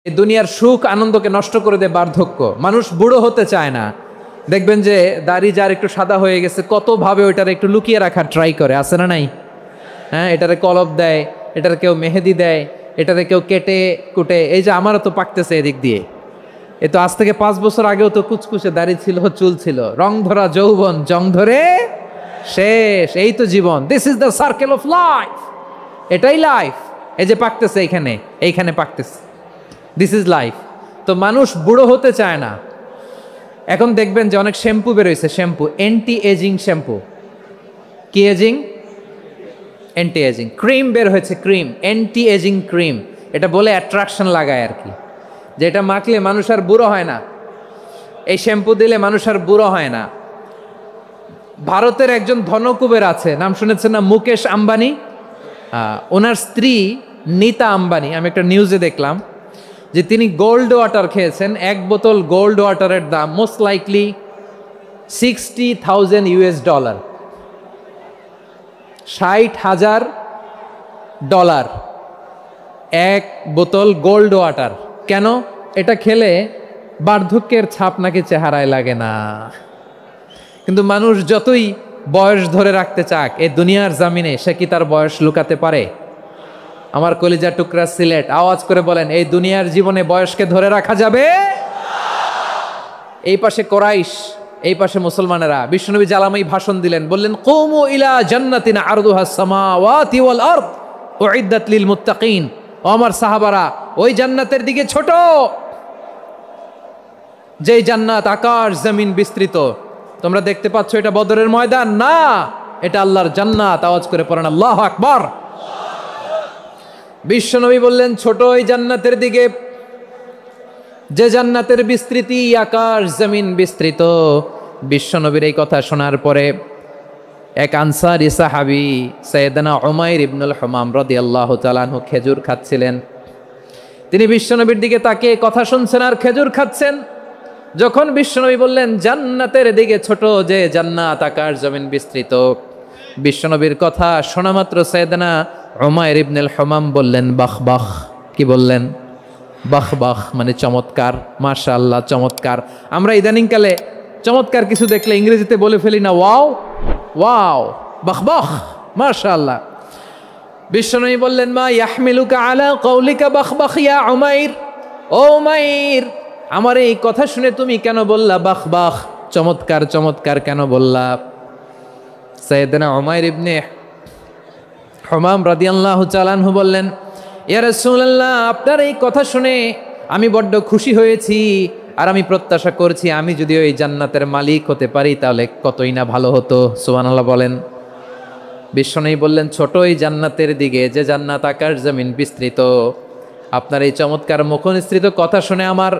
এই দুনিয়ার সুখ আনন্দকে নষ্ট করে দেয় বার্ধক্য। মানুষ বুড়ো হতে চায় না। দেখবেন যে দাড়ি যার একটু সাদা হয়ে গেছে কতভাবে ওইটার একটু লুকিয়ে রাখার ট্রাই করে, আছে না নাই? হ্যাঁ, এটারে কলপ দেয়, এটার কেউ মেহেদি দেয়, এটারে কেউ কেটে কুটে। এই যে আমারও তো পাকতেছে এদিক দিয়ে, এ তো আজ থেকে 5 বছর আগেও তো কুচকুচে দাড়ি ছিল, চুল ছিল, রং ধরা যৌবন জং ধরে শেষ। এই তো জীবন, this is the circle of life. এটাই লাইফ। এই যে পাকতেছে এইখানে পাকতেছে, দিস ইজ লাইফ। তো মানুষ বুড়ো হতে চায় না। এখন দেখবেন যে অনেক শ্যাম্পু বেরোইছে, শ্যাম্পু অ্যান্টি এজিং শ্যাম্পু। কি এজিং? Anti ageing. ক্রিম বের হয়েছে, ক্রিম, অ্যান্টি এজিং ক্রিম। এটা বলে অ্যাট্রাকশন লাগায় আর কি, যে এটা মাখলে মানুষ আর বুড়ো হয় না, এই শ্যাম্পু দিলে মানুষ আর বুড়ো হয় না। ভারতের একজন ধনকুবের আছে, নাম শুনেছেন না? মুকেশ আম্বানি। ওনার স্ত্রী নীতা আম্বানি, আমি একটা নিউজে দেখলাম যে তিনি গোল্ড ওয়াটার খেয়েছেন। 1 বোতল গোল্ড ওয়াটারের দাম মোস্ট লাইকলি $60,000, $60,000 1 বোতল গোল্ড ওয়াটার। কেন? এটা খেলে বার্ধক্যের ছাপ নাকি চেহারায় লাগে না। কিন্তু মানুষ যতই বয়স ধরে রাখতে চাক এই দুনিয়ার জামিনে, সে কি তার বয়স লুকাতে পারে? আমার কলিজা টুকরা সিলেট, আওয়াজ করে বলেন, এই দুনিয়ার জীবনে বয়সকে ধরে রাখা যাবে? এই পাশে কোরাইশ, এই পাশে মুসলমানেরা। বিশ্বনবী জালামাই ভাষণ দিলেন, বললেন, কুমু ইলা জান্নাতিন আরদুহাস সামাওয়াতি ওয়াল আরদ উইদ্দাত লিল মুত্তাকিন। ও আমার সাহাবারা, ওই জান্নাতের দিকে ছোট, যেই জান্নাত আকাশ জমিন বিস্তৃত। তোমরা দেখতে পাচ্ছ এটা বদরের ময়দান না, এটা আল্লাহর জান্নাত। আওয়াজ করে পড়েন আল্লাহু আকবার। বিশ্বনবী বললেন, ছোট ওই জান্নাতের দিকে, যে জান্নাতের বিস্তৃতি আকাশ জমিন বিস্তৃত। বিশ্বনবীর এই কথা শোনার পরে এক আনসারী সাহাবী সাইয়েদনা উমাইর ইবনুল হুমাম রাদিয়াল্লাহু তাআলা আনহু খেজুর খাচ্ছিলেন। তিনি বিশ্বনবীর দিকে তাকিয়ে কথা শুনছেন আর খেজুর খাচ্ছেন। যখন বিশ্বনবী বললেন জান্নাতের দিকে ছোট, যে জান্নাত আকাশ জমিন বিস্তৃত, বিশ্বনবীর কথা শোনা মাত্র সাইয়েদনা উমাইর ইবনুল হুমাম বললেন বাহ বাহ। কি বললেন? বাহ বাহ, মানে চমৎকার, মাশাআল্লাহ, চমৎকার। আমরা ইদানিংকালে চমৎকার কিছু দেখলে ইংরেজিতে বলে ফেলি না, ওয়াও ওয়াও, বাহ বাহ, মাশাআল্লাহ। বিশ্বনবী বললেন, মা ইয়াহমিলুকা আলা কওলিকা বাহ বাহ ইয়া উমাইর। ও উমাইর, আমার এই কথা শুনে তুমি কেন বললা বাহ বাহ, চমৎকার চমৎকার কেন বললা? সাইয়েদনা উমাইর ইবনে হুমাম রাদিয়াল্লাহু তাআলা আনহু বললেন, ইয়া রাসূলুল্লাহ, আপনার এই কথা শুনে আমি বড্ড খুশি হয়েছি, আর আমি প্রত্যাশা করছি আমি যদি ওই জান্নাতের মালিক হতে পারি তাহলে কতই না ভালো হতো। সুবহানাল্লাহ বলেন। বিশ্বনবী বললেন, ছোট এই জান্নাতের দিকে, যে জান্নাত আকাশ জমিন বিস্তৃত। আপনার এই চমৎকার মুখনিসৃত কথা শুনে আমার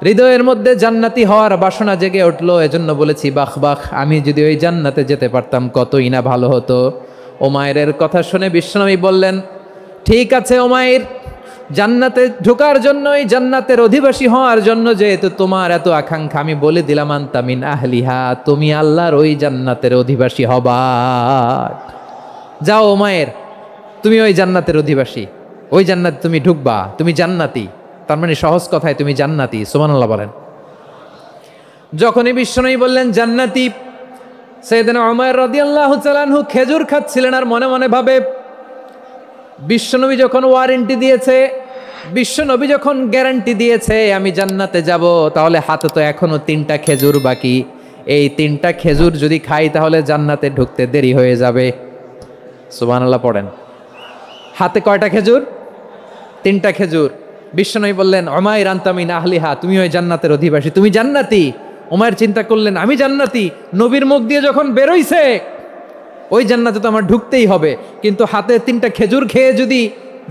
হৃদয়ের মধ্যে জান্নাতি হওয়ার বাসনা জেগে উঠলো, এজন্য বলেছি বাহ বাহ, আমি যদি ওই জান্নাতে যেতে পারতাম কতই না ভালো হতো। উমাইরের কথা শুনে বিশ্বনবী বললেন, ঠিক আছে উমাইর, জান্নাতে ঢোকার জন্য, এই জান্নাতের অধিবাসী হওয়ার জন্য যেহেতু তোমার এত আকাঙ্ক্ষা, আমি বলে দিলাম আনতা মিন আহলিহা, তুমি আল্লাহর ওই জান্নাতের অধিবাসী হবা। যাও উমাইর, তুমি ওই জান্নাতের অধিবাসী, ওই জান্নাতে তুমি ঢুকবা, তুমি জান্নাতি। তার মানে সহজ কথায় তুমি জান্নাতি। সুবহানাল্লাহ বলেন। যখনই বিশ্বনবী বললেন জান্নাতি, সাইয়েদনা উমাইর রাদিয়াল্লাহু তাআলা আনহু খেজুর খাচ্ছিলেন আর মনে মনে ভাবে, বিশ্বনবী যখন ওয়ারেন্টি দিয়েছে, বিশ্বনবী যখন গ্যারান্টি দিয়েছে আমি জান্নাতে যাব, তাহলে হাতে তো এখনো 3টা খেজুর বাকি। এই 3টা খেজুর যদি খাই তাহলে জান্নাতে ঢুকতে দেরি হয়ে যাবে। সুবহানাল্লাহ পড়েন। হাতে কয়টা খেজুর? 3টা খেজুর। বিশ্বনবী বললেন, উমাইর আনতা মিন আহলিহা, তুমি ওই জান্নাতের অধিবাসী, তুমি জান্নাতি। উমাইর চিন্তা করলেন, আমি জান্নাতি, নবীর মুখ দিয়ে যখন বেরোইছে ওই জান্নাতে তো আমার ঢুকতেই হবে, কিন্তু হাতে 3টা খেজুর খেয়ে যদি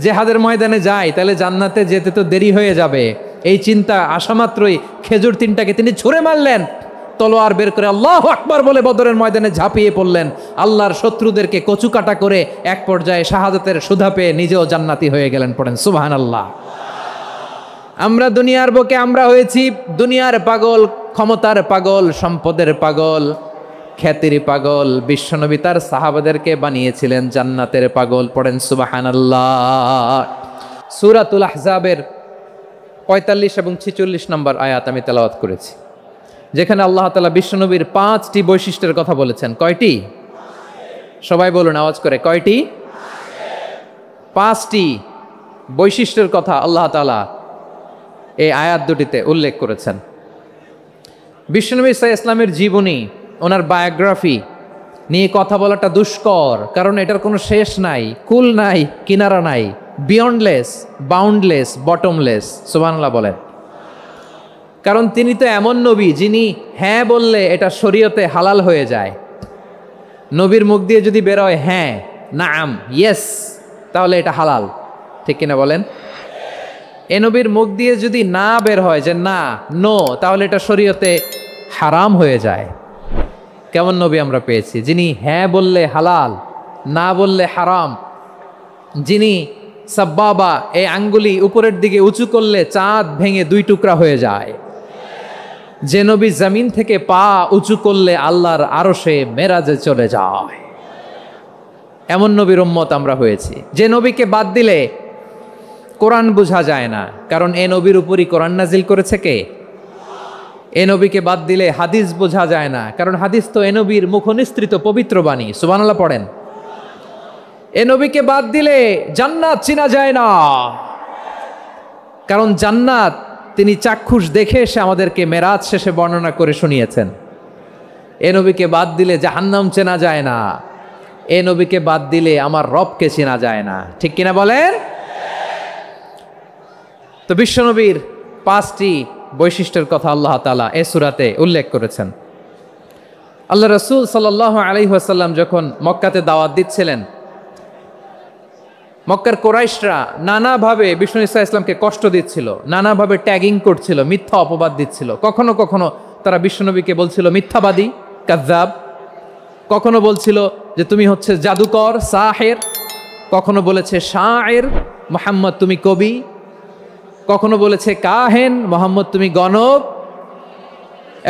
জেহাদের ময়দানে যাই তাহলে জান্নাতে যেতে তো দেরি হয়ে যাবে। এই চিন্তা আসা মাত্রই খেজুর 3টাকে তিনি ছুঁড়ে মারলেন, তলোয়ার বের করে আল্লাহু আকবার বলে বদরের ময়দানে ঝাঁপিয়ে পড়লেন। আল্লাহর শত্রুদেরকে কচুকাটা করে এক পর্যায়ে শাহাদাতের সুধা পেয়ে নিজেও জান্নাতি হয়ে গেলেন। পড়েন সুবহানাল্লাহ। আমরা দুনিয়ার বুকে আমরা হয়েছি দুনিয়ার পাগল, ক্ষমতার পাগল, সম্পদের পাগল, খ্যাতির পাগল। বিশ্বনবী তার সাহাবাদেরকে বানিয়েছিলেন জান্নাতের পাগল। পড়েন সুবহানাল্লাহ। সূরাতুল আহজাবের 45 এবং 46 নম্বর আয়াত আমি তেলাওয়াত করেছি, যেখানে আল্লাহ তাআলা বিশ্বনবীর 5টি বৈশিষ্ট্যের কথা বলেছেন। কয়টি? সবাই বলুন আওয়াজ করে, কয়টি? 5টি বৈশিষ্ট্যের কথা আল্লাহ তাআলা এই আয়াত দুটিতে উল্লেখ করেছেন। বিশ্বনবী সাল্লাল্লাহু আলাইহি ওয়াসাল্লামের জীবনী, ওনার বায়োগ্রাফি নিয়ে কথা বলাটা দুষ্কর, কারণ এটার কোনো শেষ নাই, কুল নাই, কিনারা নাই, বিয়ন্ডলেস, বাউন্ডলেস, বটমলেস। সুবহানাল্লাহ বলেন। কারণ তিনি তো এমন নবী যিনি হ্যাঁ বললে এটা শরীয়তে হালাল হয়ে যায়। নবীর মুখ দিয়ে যদি বেরোয় হ্যাঁ, নাম, ইয়েস, তাহলে এটা হালাল, ঠিক কিনা বলেন? এ নবীর মুখ দিয়ে যদি না বের হয় যে না, নো, তাহলে এটা শরীয়তে হারাম হয়ে যায়। কেমন নবী আমরা পেয়েছি, যিনি হ্যাঁ বললে হালাল, না বললে হারাম, যিনি সাব্বাবা, এই আঙ্গুলি উপরের দিকে উঁচু করলে চাঁদ ভেঙে 2 টুকরা হয়ে যায়, যে নবী জমিন থেকে পা উঁচু করলে আল্লাহর আরশে মেরাজে চলে যায়, এমন নবীর উম্মত আমরা হয়েছি। যে নবীকে বাদ দিলে কোরআন বোঝা যায় না, কারণ এ নবীর উপরই কোরআন নাজিল করেছে কে? এ নবীকে বাদ দিলে হাদিস বোঝা যায় না, কারণ হাদিস তো এ নবীর মুখনিসৃত পবিত্র বাণী। সুবহানাল্লাহ পড়েন। এ নবীকে বাদ দিলে জান্নাত চিনা যায় না, কারণ জান্নাত তিনি চাক্ষুষ দেখে এসে আমাদেরকে মেরাজ শেষে বর্ণনা করে শুনিয়েছেন। এ নবীকে বাদ দিলে জাহান্নাম চেনা যায় না, এ নবীকে বাদ দিলে আমার রবকে চেনা যায় না, ঠিক কিনা বলেন? তো বিশ্বনবীর 5টি বৈশিষ্ট্যের কথা আল্লাহ তাআলা এ সূরাতে উল্লেখ করেছেন। আল্লাহ রাসূল সাল্লাল্লাহু আলাইহি ওয়াসাল্লাম যখন মক্কাতে দাওয়াত দিচ্ছিলেন, মক্কার কুরাইশরা নানাভাবে বিষ্ণু ঈসা ইসলামকে কষ্ট দিচ্ছিল, নানাভাবে ট্যাগিং করছিল, মিথ্যা অপবাদ দিচ্ছিল। কখনো কখনো তারা বিশ্বনবীকে বলছিল মিথ্যাবাদী, কাযযাব। কখনো বলছিল যে তুমি হচ্ছে জাদুকর, সাহের। কখনো বলেছে শায়ের, মুহাম্মদ তুমি কবি। কখনো বলেছে কাহেন, মুহাম্মদ তুমি গণক।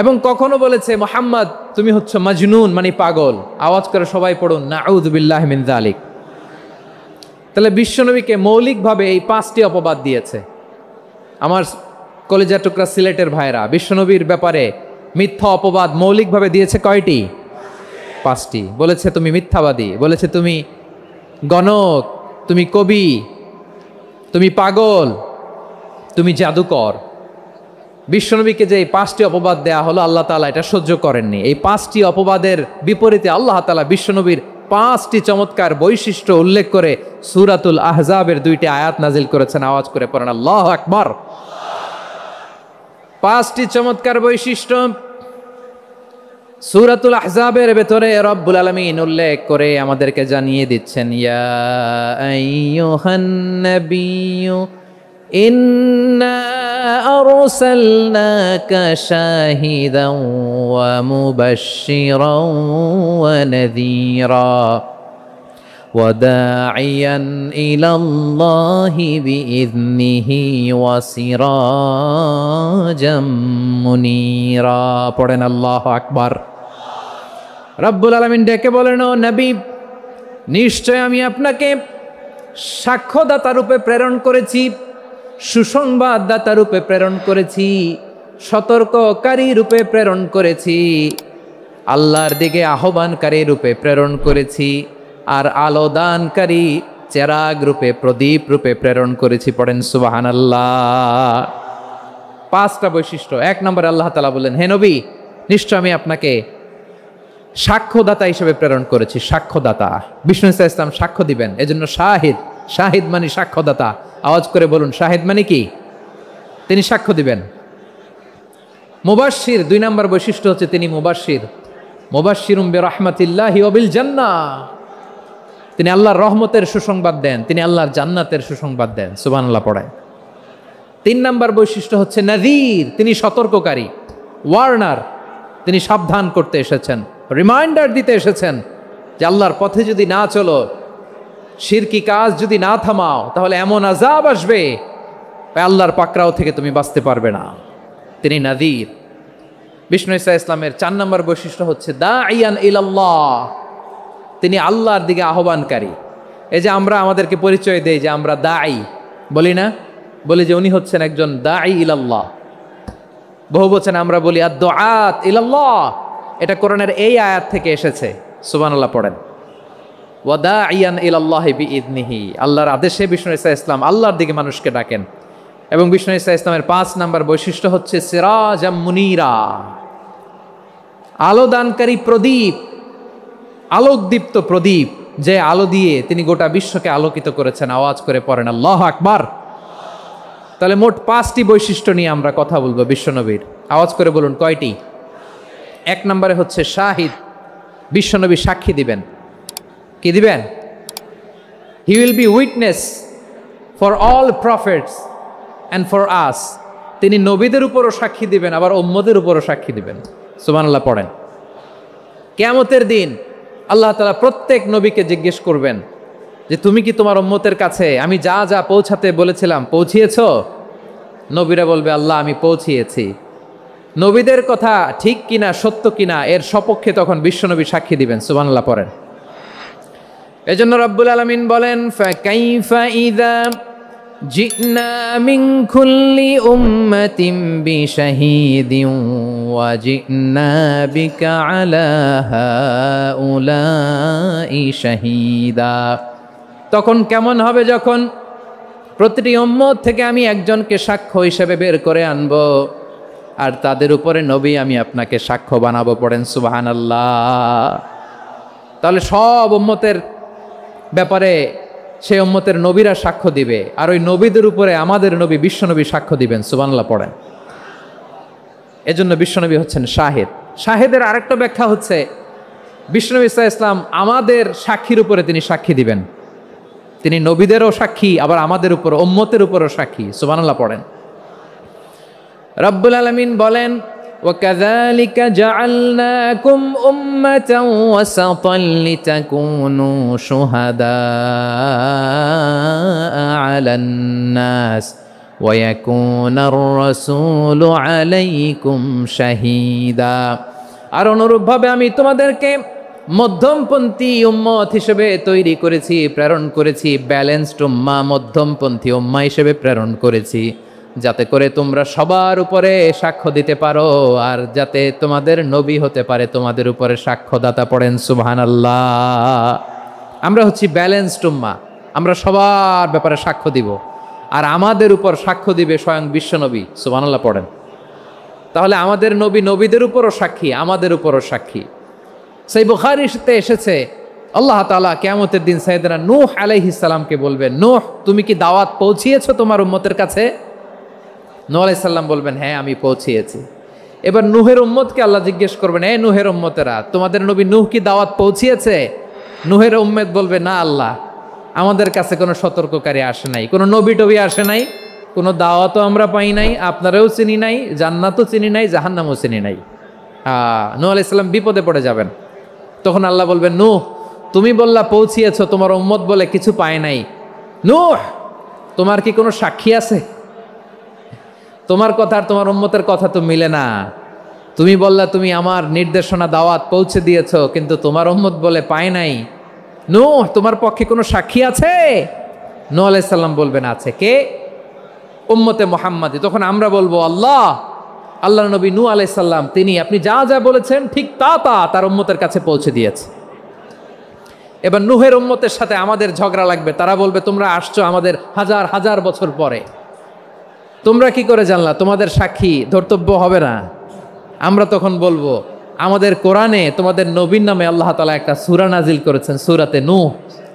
এবং কখনো বলেছে মুহাম্মদ তুমি হচ্ছে মাজনুন, মানে পাগল। আওয়াজ করে সবাই পড়ুন নাউযু বিল্লাহি মিন যালিক। তাহলে বিশ্বনবীকে মৌলিকভাবে এই 5টি অপবাদ দিয়েছে। আমার কলেজা টুকরা সিলেটের ভাইরা, বিশ্বনবীর ব্যাপারে মিথ্যা অপবাদ মৌলিকভাবে দিয়েছে কয়টি? 5টি। বলেছে তুমি মিথ্যাবাদী, বলেছে তুমি গণক, তুমি কবি, তুমি পাগল, তুমি জাদুকর। বিশ্বনবীকে যে এই 5টি অপবাদ দেয়া হলো, আল্লাহ তাআলা এটা সহ্য করেননি। এই 5টি অপবাদের বিপরীতে আল্লাহ তাআলা বিশ্বনবীর 5টি চমৎকার বৈশিষ্ট্য উল্লেখ করে সূরাতুল আহজাবের 2টি আয়াত নাজিল করেছেন। আওয়াজ করে পড়েন আল্লাহু আকবার। 5টি চমৎকার বৈশিষ্ট্য সূরাতুল আহজাবের ভেতরে রব্বুল আলামিন উল্লেখ করে আমাদেরকে জানিয়ে দিচ্ছেন, ইয়া আইয়ুহান নাবিয়্যু ইন্না আরসালনাকা শাহিদান ওয়া মুবাশশিরান ওয়া নাযীরা ওয়া দাঈয়ান ইলাল্লাহি বিইذনিহি ওয়া সিরাজাম মুনীরা। পড়েন আল্লাহু আকবার। রব্বুল আলামিন ডেকে বলেন, ও নবী, নিশ্চয় আমি আপনাকে সাক্ষ্যদাতা রূপে প্রেরণ করেছি, সুসংবাদদাতা রূপে প্রেরণ করেছি, সতর্ককারী রূপে প্রেরণ করেছি, আল্লাহর দিকে আহ্বানকারী রূপে প্রেরণ করেছি, আর আলো দানকারী চেরাগ রূপে, প্রদীপ রূপে প্রেরণ করেছি। পড়েন সুবহানাল্লাহ। 5টা বৈশিষ্ট্য। 1 নম্বরে আল্লাহ তাআলা বললেন, হে নবী, নিশ্চয় আমি আপনাকে সাক্ষ্যদাতা হিসেবে প্রেরণ করেছি। সাক্ষ্যদাতা, বিষ্ণু ঈসা ইসলাম সাক্ষ্য দিবেন, এজন্য শাহিদ। শাহিদ মানে সাক্ষ্যদাতা। আওয়াজ করে বলুন, শাহিদ মানে কি? তিনি সাক্ষ্য দিবেন। মুবাশশির, 2 নম্বর বৈশিষ্ট্য হচ্ছে তিনি মুবাশশির। মুবাশশিরুম বিরাহমাতিল্লাহি ওয়া বিল জান্নাহ। তিনি আল্লাহর রহমতের সুসংবাদ দেন, তিনি আল্লাহর জান্নাতের সুসংবাদ দেন। সুবহানাল্লাহ পড়ায়। 3 নম্বর বৈশিষ্ট্য হচ্ছে নাযীর, তিনি সতর্ককারী, ওয়ার্নার। তিনি সাবধান করতে এসেছেন, রিমাইন্ডার দিতে এসেছেন যে আল্লাহর পথে যদি না চলো, শিরকি কাজ যদি না থামাও, তাহলে এমন আযাব আসবে আল্লাহর পাকড়াও থেকে তুমি বাঁচতে পারবে না। তিনি নাযীর। বিষ্ণু ঈসা ইসলামের 4 নম্বর বৈশিষ্ট্য হচ্ছে দাঈয়ান ইলাল্লাহ, তিনি আল্লাহর দিকে আহ্বানকারী। এই যে আমরা আমাদেরকে পরিচয় দেই যে আমরা দাঈ, বলি না? বলি যে উনি হচ্ছেন একজন দাঈ ইলাল্লাহ। বহুবচনে আমরা বলি আদ-দুআত ইলাল্লাহ, এটা কোরআনের এই আয়াত থেকে এসেছে। সুবহানাল্লাহ পড়েন। ওয়া দাঈয়ান ইলাল্লাহি বিইذনিহি, আল্লাহর আদেশে বিষ্ণু ঈসা ইসলাম আল্লাহর দিকে মানুষকে ডাকেন। এবং বিষ্ণু ঈসা ইসলামের 5 নাম্বার বৈশিষ্ট্য হচ্ছে সিরাজাম মুনীরা, আলো দানকারী প্রদীপ, আলোকদীপ্ত প্রদীপ, যে আলো দিয়ে তিনি গোটা বিশ্বকে আলোকিত করেছেন। আওয়াজ করে পড়েন আল্লাহু আকবার। তাহলে মোট 5টি বৈশিষ্ট্য নিয়ে আমরা কথা বলবো বিশ্বনবীর। আওয়াজ করে বলুন কয়টি? 1 নম্বরে হচ্ছে শাহিদ, বিশ্বনবী সাক্ষী দিবেন। কি দিবেন? He will be witness for all prophets and for us. তিনি নবীদের উপরও সাক্ষী দিবেন, আবার উম্মতের উপরও সাক্ষী দিবেন। সুবহানাল্লাহ পড়েন। কিয়ামতের দিন আল্লাহ তাআলা প্রত্যেক নবীকে জিজ্ঞেস করবেন যে তুমি কি তোমার উম্মতের কাছে আমি যা যা পৌঁছাতে বলেছিলাম পৌঁছিয়েছ? নবীরা বলবে আল্লাহ আমি পৌঁছিয়েছি। নবীদের কথা ঠিক কিনা, সত্য কিনা, এর সপক্ষে তখন বিশ্বনবী সাক্ষী দিবেন। সুবহানাল্লাহ পড়েন। এজন্য রব্বুল আলামিন বলেন ফাকাইফা ইযা জিনা মিন কুল্লি উম্মাতিন বিশাহীদিন ওয়া জিনা বিকা আলা হাউলাই শাহীদা। তখন কেমন হবে যখন প্রতিটি উম্মত থেকে আমি একজনকে সাক্ষ্য হিসেবে বের করে আনব, আর তাদের উপরে নবী আমি আপনাকে সাক্ষ্য বানাবো। পড়েন সুবহানাল্লাহ। তাহলে সব উম্মতের ব্যাপারে সেই উম্মতের নবীরা সাক্ষ্য দিবে, আর ওই নবীদের উপরে আমাদের নবী বিশ্বনবী সাক্ষ্য দিবেন। সুবহানাল্লাহ পড়েন। এজন্য বিশ্বনবী হচ্ছেন শাহিদ। শাহিদের আরেকটা ব্যাখ্যা হচ্ছে বিশ্বনবী সাল্লাল্লাহু আলাইহি ওয়াসাল্লাম আমাদের সাক্ষীর উপরে তিনি সাক্ষী দিবেন। তিনি নবীদেরও সাক্ষী, আবার আমাদের উপর উম্মতের উপরও সাক্ষী। সুবহানাল্লাহ পড়েন। রব্বুল আলামিন বলেন وَكَذَلِكَ جَعَلْنَاكُمْ أُمَّةً وَسَطًا لِتَكُونُوا شُهَدَاءَ عَلَى النَّاسِ وَيَكُونَ الرَّسُولُ عَلَيْكُمْ شَهِيدًا। আর অনুরূপভাবে আমি তোমাদেরকে মধ্যমপন্থী উম্মত হিসেবে তৈরি করেছি, প্রেরণ করেছি। ব্যালেন্সড উম্মাহ, মধ্যমপন্থী উম্মাহ হিসেবে প্রেরণ করেছি, যাতে করে তোমরা সবার উপরে সাক্ষ্য দিতে পারো, আর যাতে তোমাদের নবী হতে পারে তোমাদের উপরে সাক্ষ্যদাতা। পড়েন সুবহানাল্লাহ। আমরা হচ্ছি ব্যালেন্সড উম্মাহ, আমরা সবার ব্যাপারে সাক্ষ্য দিব, আর আমাদের উপর সাক্ষ্য দিবে স্বয়ং বিশ্বনবী। সুবহানাল্লাহ পড়েন। তাহলে আমাদের নবী নবীদের উপরও সাক্ষী, আমাদের উপরও সাক্ষী। সেই বুখারীতে এসেছে আল্লাহ তাআলা কিয়ামতের দিন সাইয়েদনা নূহ আলাইহিস সালামকে বলবেন, নূহ তুমি কি দাওয়াত পৌঁছিয়েছো তোমার উম্মতের কাছে? নূহ আলাইহিস সালাম বলবেন হ্যাঁ আমি পৌঁছিয়েছি। এবার নূহের উম্মতকে আল্লাহ জিজ্ঞেস করবেন, এই নূহের উম্মতেরা তোমাদের নবী নূহ কি দাওয়াত পৌঁছিয়েছে? নূহের উম্মত বলবে না আল্লাহ, আমাদের কাছে কোনো সতর্ককারী আসে নাই, কোনো নবী টবি আসে নাই, কোনো দাওয়াতও আমরা পাই নাই, আপনারাও চিনি নাই, জান্নাতও চিনি নাই, জাহান্নামও চিনি নাই। নূহ আলাইহিস সালাম বিপদে পড়ে যাবেন। তখন আল্লাহ বলবেন নূহ তুমি বললা পৌঁছিয়েছো, তোমার উম্মত বলে কিছু পায় নাই। নূহ তোমার কি কোনো সাক্ষী আছে? তোমার কথা আর তোমার উম্মতের কথা তো মিলে না। তুমি বললা তুমি আমার নির্দেশনা দাওয়াত পৌঁছে দিয়েছো, কিন্তু তোমার উম্মত বলে পায় নাই। নূহ তোমার পক্ষে কোনো সাক্ষী আছে? নূহ আলাইহিস সালাম বলবেন আছে। কে? উম্মতে মুহাম্মাদি। তখন আমরা বলবো আল্লাহর নবী নূহ আলাইহিস সালাম তিনি আপনি যা যা বলেছেন ঠিক তা তার উম্মতের কাছে পৌঁছে দিয়েছে। এবার নূহের উম্মতের সাথে আমাদের ঝগড়া লাগবে। তারা বলবে তোমরা আসছো আমাদের হাজার হাজার বছর পরে, তোমরা কি করে জানলা? তোমাদের সাক্ষী ধর্তব্য হবে না। আমরা তখন বলবো আমাদের কোরআনে তোমাদের নবীর নামে আল্লাহ তাআলা একটা সূরা নাজিল করেছেন, সূরাতে নূহ।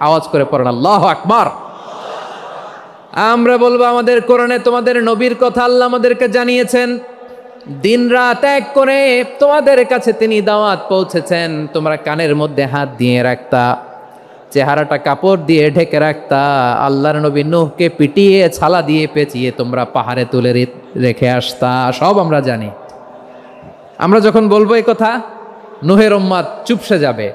আওয়াজ করে পড়েন আল্লাহু আকবার। আমরা বলবো আমাদের কোরআনে তোমাদের নবীর কথা আল্লাহ আমাদেরকে জানিয়েছেন, দিন রাত এক করে তোমাদের কাছে তিনি দাওয়াত পৌঁছেছেন। তোমরা কানের মধ্যে হাত দিয়ে রাখতা, চেহারাটা কাপড় দিয়ে ঢেকে রাখতা, আল্লাহর নবী নূহকে পিটিয়ে ছালা দিয়ে পেঁচিয়ে তোমরা পাহাড়ে তুলে রেখে আসতা। সব আমরা জানি। আমরা যখন বলবো এই কথা নূহের উম্মত চুপসে যাবে।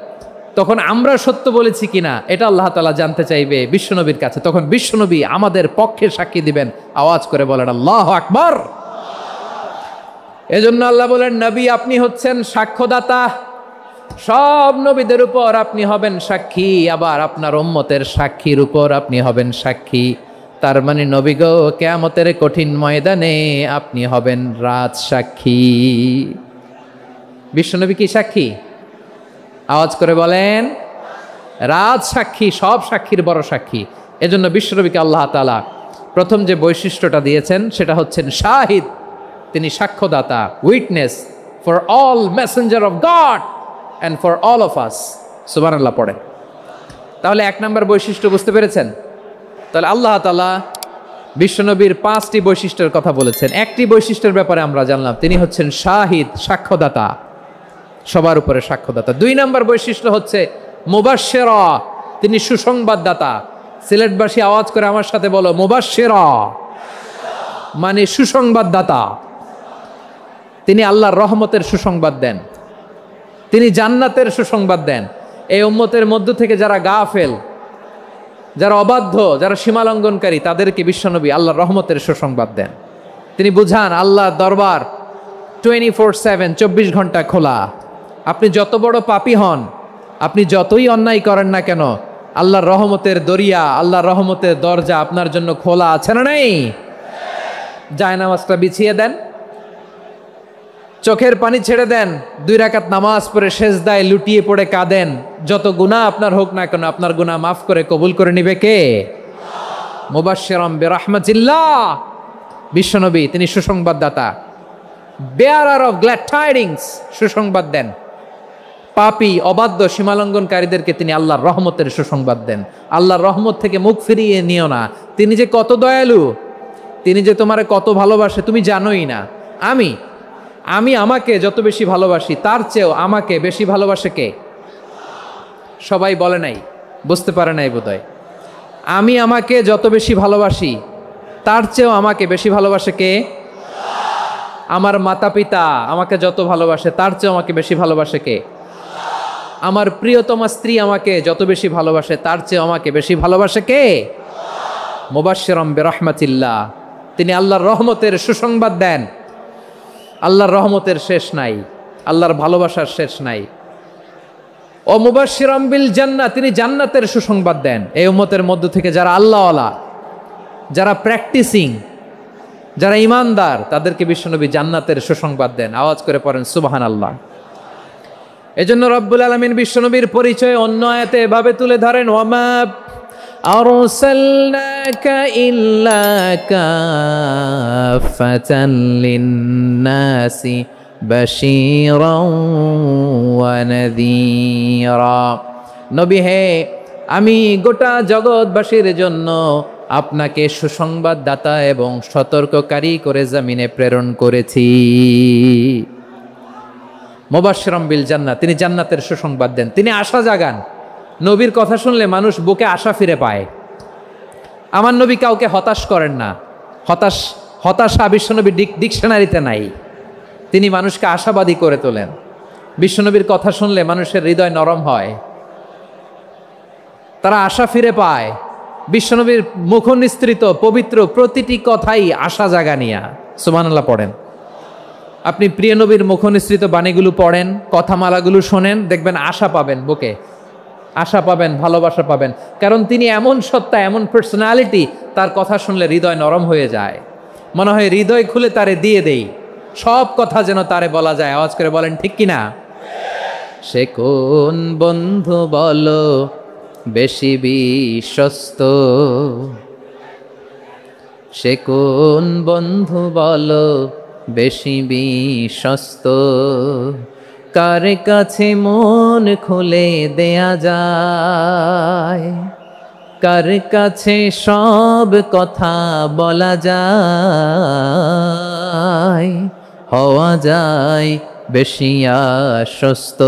তখন আমরা সত্য বলেছি কিনা এটা আল্লাহ তাআলা জানতে চাইবে বিশ্বনবীর কাছে। তখন বিশ্বনবী আমাদের পক্ষে সাক্ষী দিবেন। আওয়াজ করে বলেন আল্লাহু আকবার। এজন্য আল্লাহ বলেন নবী আপনি হচ্ছেন সাক্ষ্যদাতা, সব নবীদের উপর আপনি হবেন সাক্ষী, আবার আপনার উম্মতের সাক্ষীর উপর আপনি হবেন সাক্ষী। তার মানে নবী গো, কিয়ামতের কঠিন ময়দানে আপনি হবেন রাজ সাক্ষী। বিশ্বনবী কি সাক্ষী? আওয়াজ করে বলেন, রাজ সাক্ষী, সব সাক্ষীর বড় সাক্ষী। এজন্য বিশ্বনবীকে আল্লাহ তাআলা প্রথম যে বৈশিষ্ট্যটা দিয়েছেন সেটা হচ্ছেন শাহিদ। তিনি সাক্ষ্যদাতা, witness for all messenger of God and for all of us. সুবহানাল্লাহ পড়ে। তাহলে এক নম্বর বৈশিষ্ট্য বুঝতে পেরেছেন? তাহলে আল্লাহ তাআলা বিশ্বনবীর 5টি বৈশিষ্ট্যের কথা বলেছেন। একটি বৈশিষ্ট্যের ব্যাপারে আমরা জানলাম, তিনি হচ্ছেন শাহিদ, সাক্ষ্যদাতা, সবার উপরে সাক্ষ্যদাতা। 2 নম্বর বৈশিষ্ট্য হচ্ছে মুবাশশিরা, তিনি সুসংবাদদাতা। সিলেটবাসী আওয়াজ করে আমার সাথে বলো, মুবাশশিরা মানে সুসংবাদদাতা। তিনি আল্লাহর রহমতের সুসংবাদ দেন, তিনি জান্নাতের সুসংবাদ দেন। এই উম্মতের মধ্য থেকে যারা গাফেল, যারা অবাধ্য, যারা সীমালঙ্ঘনকারী, তাদেরকে বিশ্বনবী আল্লাহর রহমতের সুসংবাদ দেন। তিনি বুঝান আল্লাহর দরবার 24/7, 24 ঘন্টা খোলা। আপনি যত বড় পাপী হন, আপনি যতই অন্যায় করেন না কেন, আল্লাহর রহমতের দরিয়া, আল্লাহর রহমতের দরজা আপনার জন্য খোলা আছে না নেই? জায়নামাজটা বিছিয়ে দেন, চোখের পানি ছেড়ে দেন, 2 রাকাত নামাজ পড়ে সেজদায় লুটিয়ে পড়ে কাঁদেন। যত গুনাহ আপনার হোক না কেন, আপনার গুনাহ মাফ করে কবুল করে নিবে কে? মুবাশশিরাম বিরাহমাতিল্লাহ। বিশ্বনবী তিনি সুসংবাদদাতা, বেয়ারার অফ গ্ল্যাড টাইডিংস, সুসংবাদ দেন। পাপী, অবাধ্য, সীমালঙ্ঘনকারীদেরকে তিনি আল্লাহর রহমতের সুসংবাদ দেন। আল্লাহর রহমত থেকে মুখ ফিরিয়ে নিও না। তিনি যে কত দয়ালু, তিনি যে তোমারে কত ভালোবাসে তুমি জানোই না। আমি আমাকে যত বেশি ভালোবাসি, তার চেয়েও আমাকে বেশি ভালোবাসে কে? সবাই বলে নাই, বুঝতে পারে নাই বোধহয়। আমি আমাকে যত বেশি ভালোবাসি, তার চেয়েও আমাকে বেশি ভালোবাসে কে? আমার মাতা পিতা আমাকে যত ভালোবাসে, তার চেয়েও আমাকে বেশি ভালোবাসে কে? আমার প্রিয়তমা স্ত্রী আমাকে যত বেশি ভালোবাসে, তার চেয়েও আমাকে বেশি ভালোবাসে কে? মুবাশশিরাম বিরাহমাতিল্লাহ, তিনি আল্লাহর রহমতের সুসংবাদ দেন। আল্লাহর রহমতের শেষ নাই, আল্লাহর ভালোবাসার শেষ নাই। ও মুবাশশিরাম বিল জান্নাহ, তিনি জান্নাতের সুসংবাদ দেন। এই উম্মতের মধ্য থেকে যারা আল্লাহওয়ালা, যারা প্র্যাকটিসিং, যারা ইমানদার, তাদেরকে বিশ্বনবী জান্নাতের সুসংবাদ দেন। আওয়াজ করে পড়েন সুবহানাল্লাহ। এজন্য রব্বুল আলামিন বিশ্বনবীর পরিচয় অন্য আয়াতে এভাবে তুলে ধরেন, ওয়ামা আরসালনাকা ইল্লা কাফাতান লিন্নাসি বাশীরাও ওয়া নাযীরা। নবী হে, আমি গোটা জগৎবাসীর জন্য আপনাকে সুসংবাদদাতা এবং সতর্ককারী করে জমিনে প্রেরণ করেছি। মুবাশশিরাম বিল জান্নাহ, তিনি জান্নাতের সুসংবাদ দেন, তিনি আশা জাগান। নবীর কথা শুনলে মানুষ বুকে আশা ফিরে পায়। আমার নবী কাউকে হতাশ করেন না। হতাশা বিশ্বনবীর ডিকশনারিতে নাই। তিনি মানুষকে আশাবাদী করে তোলেন। বিশ্বনবীর কথা শুনলে মানুষের হৃদয় নরম হয়, তারা আশা ফিরে পায়। বিশ্বনবীর মুখ নিঃসৃত পবিত্র প্রতিটি কথাই আশা জাগানিয়া। সুবহানাল্লাহ পড়েন। আপনি প্রিয় নবীর মুখ নিঃসৃত বাণীগুলো পড়েন, কথামালাগুলো শোনেন, দেখবেন আশা পাবেন, বুকে আশা পাবেন, ভালোবাসা পাবেন। কারণ তিনি এমন সত্তা, এমন পার্সোনালিটি, তার কথা শুনলে হৃদয় নরম হয়ে যায়। মনে হয় হৃদয় খুলে তারে দিয়ে দেই, সব কথা যেন তারে বলা যায়। আওয়াজ করে বলেন ঠিক কিনা? সে কোন বন্ধু বলো বেশি বিশ্বস্ত, সে কোন বন্ধু বলো বেশি বিশ্বস্ত, কার কাছে মন খুলে দেয়া যায়, কার কাছে সব কথা বলা যায়, হওয়া যায় বেশি আশ্বস্ত।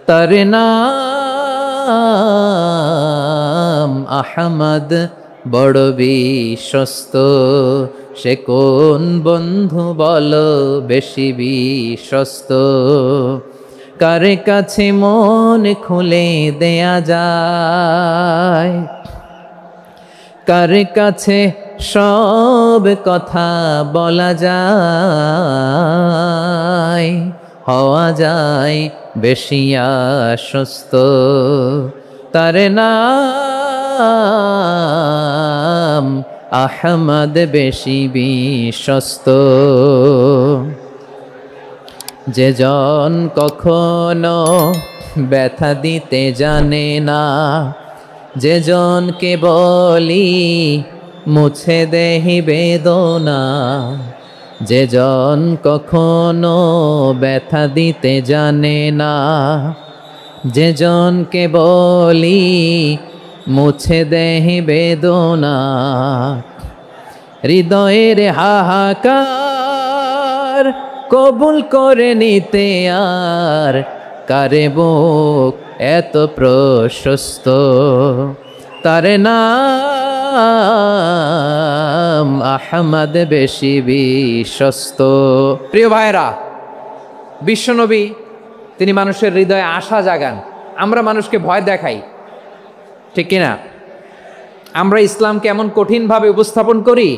তার নাম আহমদ, বড় বিশ্বস্ত। সে কোন বন্ধু বলো বেশি বিশ্বস্ত, কার কাছে মন খুলে দেয়া যায়, কার কাছে সব কথা বলা যায়, হওয়া যায় বেশি আশ্বস্ত। তার নাম নাম আহমদ বেশি বিশ্বস্ত। যে জন কখনো ব্যথা দিতে জানে না, যে জনকে বলি মুছে দেহি বেদনা, যে জন কখনো ব্যথা দিতে জানে না, যে জনকে বলি মুছে দেহি বেদনা, হৃদয়ের হাহাকার কবুল করে নিতে আর কারে বুক এত প্রশস্ত। তার নাম আহমদ বেশি বিশ্বস্ত। প্রিয় ভাইরা, বিশ্বনবী তিনি মানুষের হৃদয়ে আশা জাগান। আমরা মানুষকে ভয় দেখাই, ঠিক কিনা? আমরা ইসলামকে এমন কঠিনভাবে উপস্থাপন করি,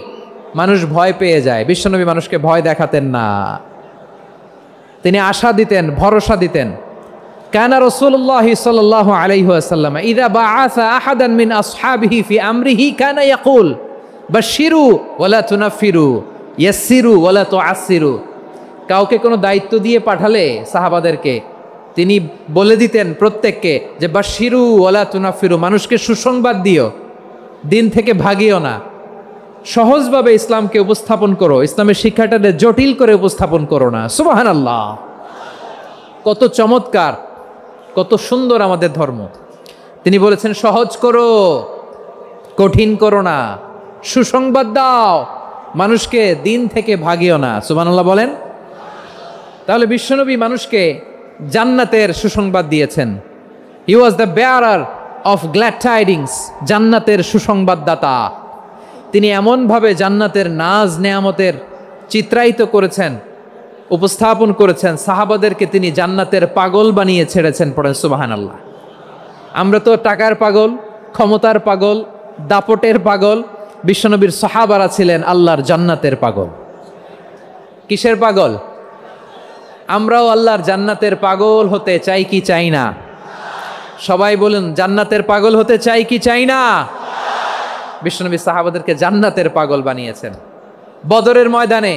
মানুষ ভয় পেয়ে যায়। বিশ্বনবী মানুষকে ভয় দেখাতেন না, তিনি আশা দিতেন, ভরসা দিতেন। কানা রাসূলুল্লাহ সাল্লাল্লাহু আলাইহি ওয়াসাল্লাম ইযা বাআসা আহাদান মিন আসহাবিহি ফি আমরিহি কানা ইয়াকুল বাশশিরু ওয়ালা তুনাফিরু ইয়াসসিরু ওয়ালা তুআসসিরু। কাউকে কোনো দায়িত্ব দিয়ে পাঠালে সাহাবাদেরকে তিনি বলে দিতেন প্রত্যেককে যে বাশশিরু ওয়ালা তুনাফিরু, মানুষকে সুসংবাদ দিও, দিন থেকে ভাগিও না, সহজভাবে ইসলামকে উপস্থাপন করো, ইসলামের শিক্ষাটাকে জটিল করে উপস্থাপন করো না। সুবহানাল্লাহ, কত চমৎকার, কত সুন্দর আমাদের ধর্ম। তিনি বলেছেন সহজ করো, কঠিন করো না, সুসংবাদ দাও, মানুষকে দিন থেকে ভাগিও না। সুবহানাল্লাহ বলেন। তাহলে বিশ্বনবী মানুষকে জান্নাতের সুসংবাদ দিয়েছেন। He was the bearer of glad tidings, জান্নাতের সুসংবাদদাতা। তিনি এমনভাবে জান্নাতের নাজ নেয়ামতের চিত্রায়িত করেছেন, উপস্থাপন করেছেন, সাহাবাদেরকে তিনি জান্নাতের পাগল বানিয়ে ছেড়েছেন। পড়েন সুবহানাল্লাহ। আমরা তো টাকার পাগল, ক্ষমতার পাগল, দাপটের পাগল। বিশ্বনবীর সাহাবারা ছিলেন আল্লাহর জান্নাতের পাগল। কিসের পাগল? আমরাও আল্লাহর জান্নাতের পাগল হতে চাই কি চাই না? সবাই বলুন, জান্নাতের পাগল হতে চাই কি চাই না? বিশ্বনবী সাহাবাদেরকে জান্নাতের পাগল বানিয়েছেন। বদরের ময়দানে